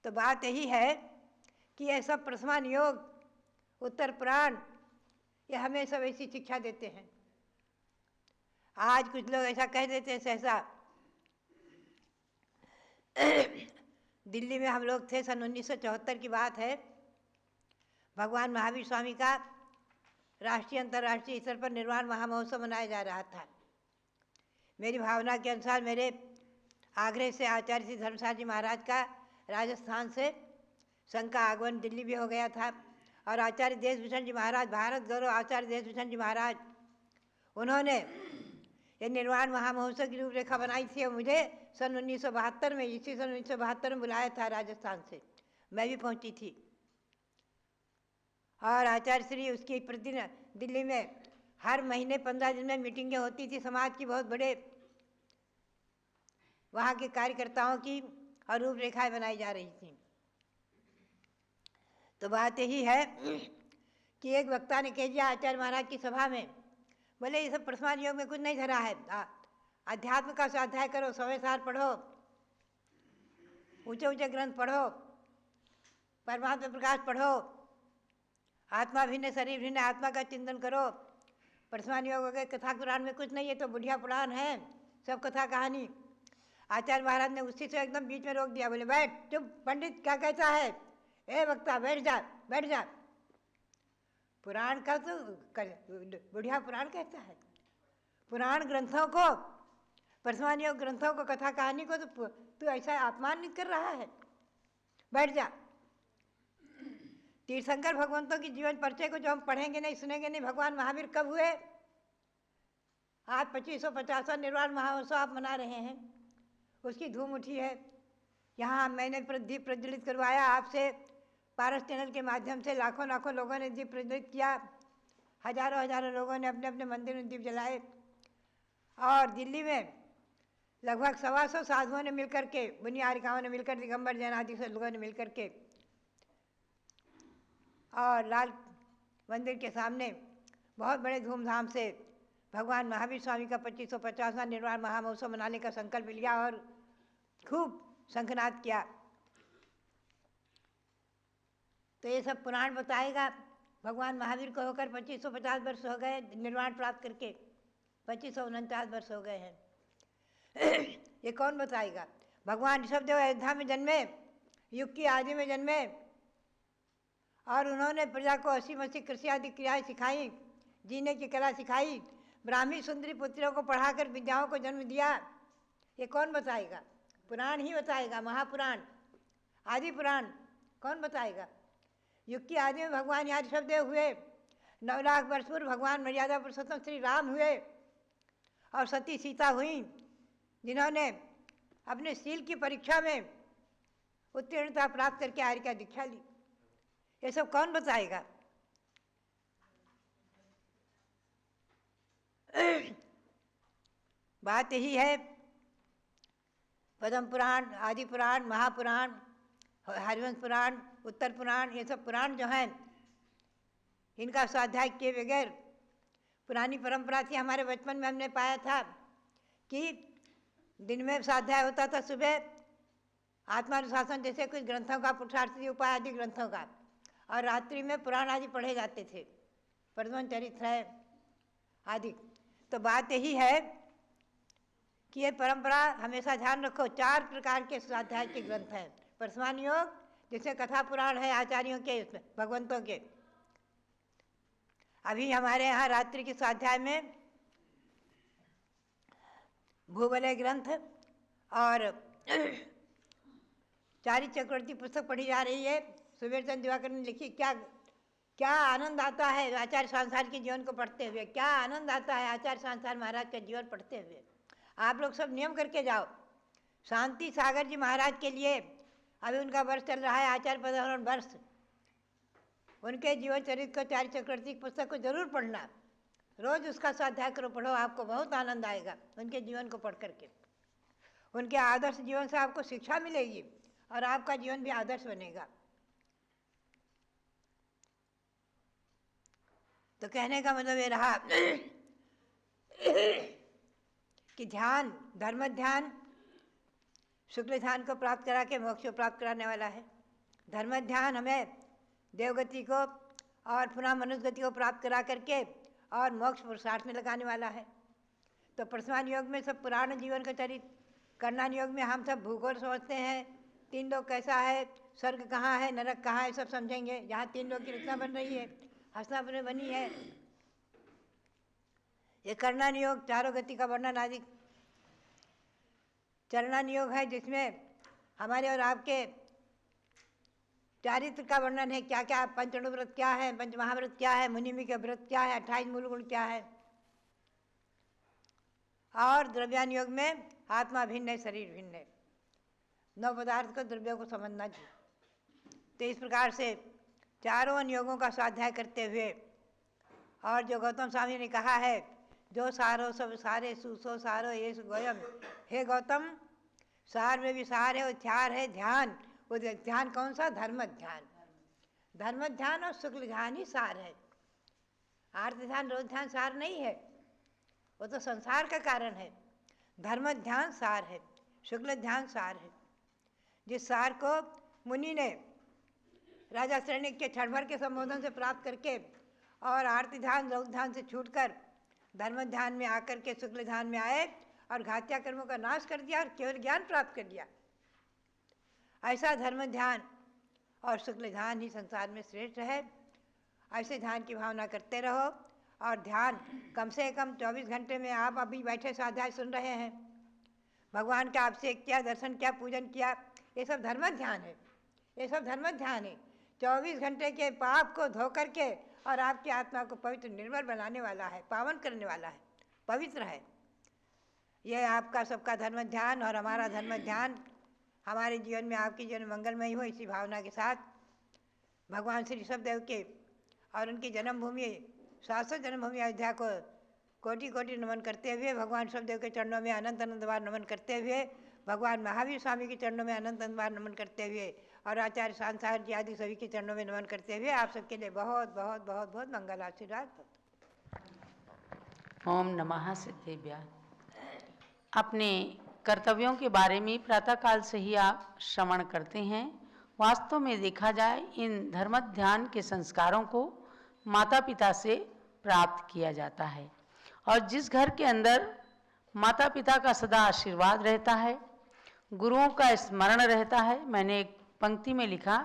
तो बात यही है कि ये सब प्रथमान योग, उत्तर पुराण, ये हमें सब ऐसी शिक्षा देते हैं। आज कुछ लोग ऐसा कह देते हैं सहसा। दिल्ली में हम लोग थे, सन 1974 की बात है। भगवान महावीर स्वामी का राष्ट्रीय अंतर्राष्ट्रीय स्तर पर निर्वाण महामहोत्सव मनाया जा रहा था। मेरी भावना के अनुसार मेरे आग्रह से आचार्य श्री धर्मसार जी महाराज का राजस्थान से संघ का आगमन दिल्ली भी हो गया था, और आचार्य देशभूषण जी महाराज, भारत गौरव आचार्य देशभूषण जी महाराज, उन्होंने ये निर्वाण महामहोत्सव की रूपरेखा बनाई थी और मुझे सन 1972 में, इसी सन 1972 में बुलाया था राजस्थान से। मैं भी पहुंची थी और आचार्य श्री उसकी प्रतिदिन दिल्ली में हर महीने 15 दिन में मीटिंगें होती थी समाज की, बहुत बड़े वहाँ के कार्यकर्ताओं की, और रूपरेखाएं बनाई जा रही थी। तो बात यही है कि एक वक्ता ने कह दिया आचार्य महाराज की सभा में, बोले ये सब वर्तमान योग में कुछ नहीं धरा है, अध्यात्म का स्वाध्याय करो, सवे सार पढ़ो, ऊंचे ऊंचे ग्रंथ पढ़ो, परमात्मा प्रकाश पढ़ो, आत्मा भिन्न शरीर भिन्न, आत्मा का चिंतन करो। वर्तमान योग हो गए, कथा पुराण में कुछ नहीं है, तो बुढ़िया पुराण है, सब कथा कहानी। आचार्य महाराज ने उसी से एकदम बीच में रोक दिया, बोले बैठ, चुप, पंडित क्या कहता है, ए वक्ता बैठ जा, बैठ जा। पुराण का तो बुढ़िया पुराण कहता है, पुराण ग्रंथों को, वर्तमान योग ग्रंथों को, कथा कहानी को तो तू ऐसा अपमानित कर रहा है, बैठ जा। तीर्थंकर भगवंतों की जीवन परिचय को जो हम पढ़ेंगे नहीं, सुनेंगे नहीं, भगवान महावीर कब हुए, आज 2550वां निर्वाण महोत्सव आप मना रहे हैं, उसकी धूम उठी है। यहाँ मैंने दीप प्रज्वलित करवाया आपसे, पारस चैनल के माध्यम से लाखों लाखों लोगों ने दीप प्रज्वलित किया, हजारों हजारों लोगों ने अपने अपने मंदिर में दीप जलाए, और दिल्ली में लगभग 125 साधुओं ने मिलकर के, बुनियारिकाओं ने मिलकर, दिगंबर जैन आदि से लोगों ने मिलकर के, और लाल मंदिर के सामने बहुत बड़े धूमधाम से भगवान महावीर स्वामी का 2550वां निर्वाण महामहोत्सव मनाने का संकल्प लिया और खूब शंखनाद किया। तो ये सब पुराण बताएगा। भगवान महावीर को होकर 2550 वर्ष हो गए, निर्वाण प्राप्त करके 2549 वर्ष हो गए हैं। ये कौन बताएगा? भगवान ऋषभदेव अयोध्या में जन्मे, युग की आदि में जन्मे, और उन्होंने प्रजा को हंसी मसी कृषि आदि क्रियाएं सिखाई, जीने की कला सिखाई, ब्राह्मी सुंदरी पुत्रों को पढ़ाकर विद्याओं को जन्म दिया। ये कौन बताएगा? पुराण ही बताएगा, महापुराण, आदि पुराण कौन बताएगा? युग की आदि में भगवान यहाँ ऋषभदेव हुए, 9 लाख वर्ष पूर्व भगवान मर्यादा पुरुषोत्तम श्री राम हुए, और सती सीता हुई, जिन्होंने अपने शील की परीक्षा में उत्तीर्णता प्राप्त करके आर्य का दीक्षा ली। ये सब कौन बताएगा? बात यही है, पद्म पुराण, आदि पुराण, महापुराण, हरिवंश पुराण, उत्तर पुराण, ये सब पुराण जो हैं, इनका स्वाध्याय किए बगैर, पुरानी परंपरा थी हमारे बचपन में, हमने पाया था कि दिन में स्वाध्याय होता था सुबह आत्मानुशासन जैसे कुछ ग्रंथों का, पुरुषार्थी उपाय आदि ग्रंथों का, और रात्रि में पुराण आदि पढ़े जाते थे, प्रद्वन चरित्र है आदि। तो बात यही है कि ये परंपरा हमेशा ध्यान रखो। 4 प्रकार के स्वाध्याय के ग्रंथ हैं। वर्तमान योग जिसमें कथा पुराण है आचार्यों के, भगवंतों के। अभी हमारे यहाँ रात्रि के स्वाध्याय में भूबलय ग्रंथ और चारी चक्रवर्ती पुस्तक पढ़ी जा रही है। सुबेरचंद दिवाकर ने लिखी। क्या आनंद आता है आचार्य संसार के जीवन को पढ़ते हुए, क्या आनंद आता है आचार्य संसार महाराज का जीवन पढ़ते हुए। आप लोग सब नियम करके जाओ। शांति सागर जी महाराज के लिए अभी उनका वर्ष चल रहा है, आचार्य पदहरण वर्ष। उनके जीवन चरित्र को, चारी चक्रवर्ती की पुस्तक को जरूर पढ़ना। रोज उसका स्वाध्याय करो, पढ़ो, आपको बहुत आनंद आएगा उनके जीवन को पढ़ करके। उनके आदर्श जीवन से आपको शिक्षा मिलेगी और आपका जीवन भी आदर्श बनेगा। तो कहने का मतलब ये रहा कि ध्यान, धर्म ध्यान शुक्ल ध्यान को प्राप्त करा के मोक्ष को प्राप्त कराने वाला है। धर्म ध्यान हमें देवगति को और पुनः मनुष्य गति को प्राप्त करा करके और मोक्ष पुरुषार्थ में लगाने वाला है। तो प्रथमान योग में सब पुराण जीवन का चरित्र, कर्णान योग में हम सब भूगोल समझते हैं, 3 लोक कैसा है, स्वर्ग कहाँ है, नरक कहाँ है, सब समझेंगे। जहाँ 3 लोक की रचना बन रही है, हस्तिनापुर में बनी है। ये कर्णान योग, चारों गति का वर्णन आदि। चरणान योग है जिसमें हमारे और आपके चारित्र का वर्णन है। क्या क्या पंचणु व्रत क्या है, पंच महाव्रत क्या है, मुनिमी के व्रत क्या है, 28 मूल गुण क्या है। और द्रव्यान योग में आत्मा भिन्न है, शरीर भिन्न है। 9 पदार्थ को, द्रव्यों को समझना चाहिए। तो इस प्रकार से चारों योगों का स्वाध्याय करते हुए और जो गौतम स्वामी ने कहा है, जो सारो सब सारे सु सो सारो ये गोयम, हे गौतम, सार में भी सार है, उच्चार है ध्यान। वो ध्यान कौन सा? धर्म ध्यान। धर्म ध्यान और शुक्ल ध्यान ही सार है। आर्त ध्यान रोज ध्यान सार नहीं है, वो तो संसार का कारण है। धर्म ध्यान सार है, शुक्ल ध्यान सार है। जिस सार को मुनि ने राजा श्रेणी के क्षणभर के संबोधन से प्राप्त करके और आरती ध्यान रौद्र ध्यान से छूटकर धर्म ध्यान में आकर के शुक्ल ध्यान में आए और घात्या कर्मों का नाश कर दिया और केवल ज्ञान प्राप्त कर लिया। ऐसा धर्म ध्यान और शुक्ल ध्यान ही संसार में श्रेष्ठ है। ऐसे ध्यान की भावना करते रहो। और ध्यान कम से कम 24 घंटे में, आप अभी बैठे स्वाध्याय सुन रहे हैं, भगवान का आपसे क्या दर्शन किया, पूजन किया, ये सब धर्म ध्यान है। ये सब धर्म ध्यान है। 24 घंटे के पाप को धो करके और आपकी आत्मा को पवित्र निर्मल बनाने वाला है, पावन करने वाला है, पवित्र है। यह आपका सबका धर्म ध्यान और हमारा धर्म ध्यान हमारे जीवन में, आपके जीवन में मंगलमय हो, इसी भावना के साथ भगवान श्री ऋषभदेव के और उनकी जन्मभूमि शाश्वत जन्मभूमि अयोध्या को कोटि कोटि नमन करते हुए, भगवान ऋषभदेव के चरणों में अनंत अनंत बार नमन करते हुए, भगवान महावीर स्वामी के चरणों में अनंत अनंत बार नमन करते हुए और आचार्य सांसार जी आदि सभी के चरणों में नमन करते हुए आप सबके लिए बहुत बहुत बहुत बहुत मंगल आशीर्वाद। ओम नमः सिद्धेभ्यः। अपने कर्तव्यों के बारे में प्रातःकाल से ही आप श्रवण करते हैं। वास्तव में देखा जाए, इन धर्म ध्यान के संस्कारों को माता पिता से प्राप्त किया जाता है। और जिस घर के अंदर माता पिता का सदा आशीर्वाद रहता है, गुरुओं का स्मरण रहता है, मैंने एक पंक्ति में लिखा,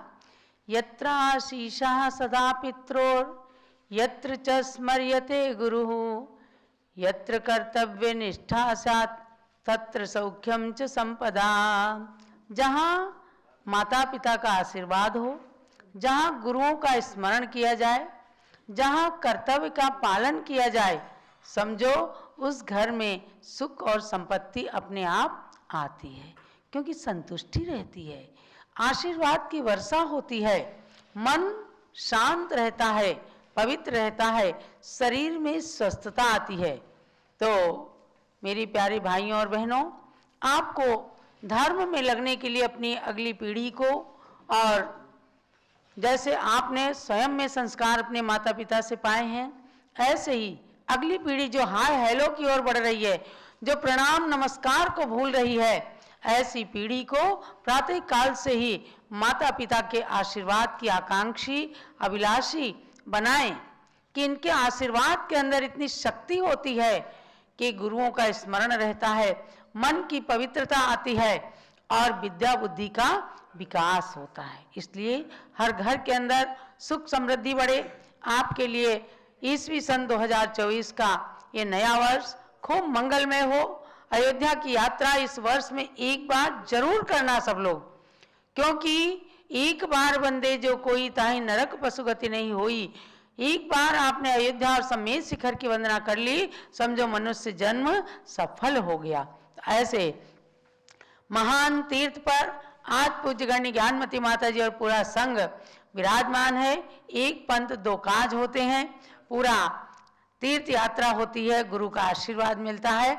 यत्र आशीषः सदा पित्रोर यत्र च स्मर्यते गुरुः यत्र कर्तव्य निष्ठा स्यात् तत्र सौख्यम च संपदा। जहाँ माता पिता का आशीर्वाद हो, जहाँ गुरुओं का स्मरण किया जाए, जहाँ कर्तव्य का पालन किया जाए, समझो उस घर में सुख और संपत्ति अपने आप आती है, क्योंकि संतुष्टि रहती है, आशीर्वाद की वर्षा होती है, मन शांत रहता है, पवित्र रहता है, शरीर में स्वस्थता आती है। तो मेरी प्यारी भाइयों और बहनों, आपको धर्म में लगने के लिए अपनी अगली पीढ़ी को, और जैसे आपने स्वयं में संस्कार अपने माता पिता से पाए हैं, ऐसे ही अगली पीढ़ी जो हाय हेलो की ओर बढ़ रही है, जो प्रणाम नमस्कार को भूल रही है, ऐसी पीढ़ी को प्रातः काल से ही माता पिता के आशीर्वाद की आकांक्षी अभिलाषी बनाएं कि इनके आशीर्वाद के अंदर इतनी शक्ति होती है कि गुरुओं का स्मरण रहता है, मन की पवित्रता आती है और विद्या बुद्धि का विकास होता है। इसलिए हर घर के अंदर सुख समृद्धि बढ़े। आपके लिए ईस्वी सन 2024 का ये नया वर्ष खूब मंगलमय हो। अयोध्या की यात्रा इस वर्ष में एक बार जरूर करना सब लोग, क्योंकि एक बार वंदे जो कोई ताहि नरक पशुगति नहीं हुई। एक बार आपने अयोध्या और समेत शिखर की वंदना कर ली, समझो मनुष्य जन्म सफल हो गया। तो ऐसे महान तीर्थ पर आज पूज्य गण्य ज्ञानमती माता जी और पूरा संघ विराजमान है। एक पंथ दो काज होते हैं, पूरा तीर्थ यात्रा होती है, गुरु का आशीर्वाद मिलता है।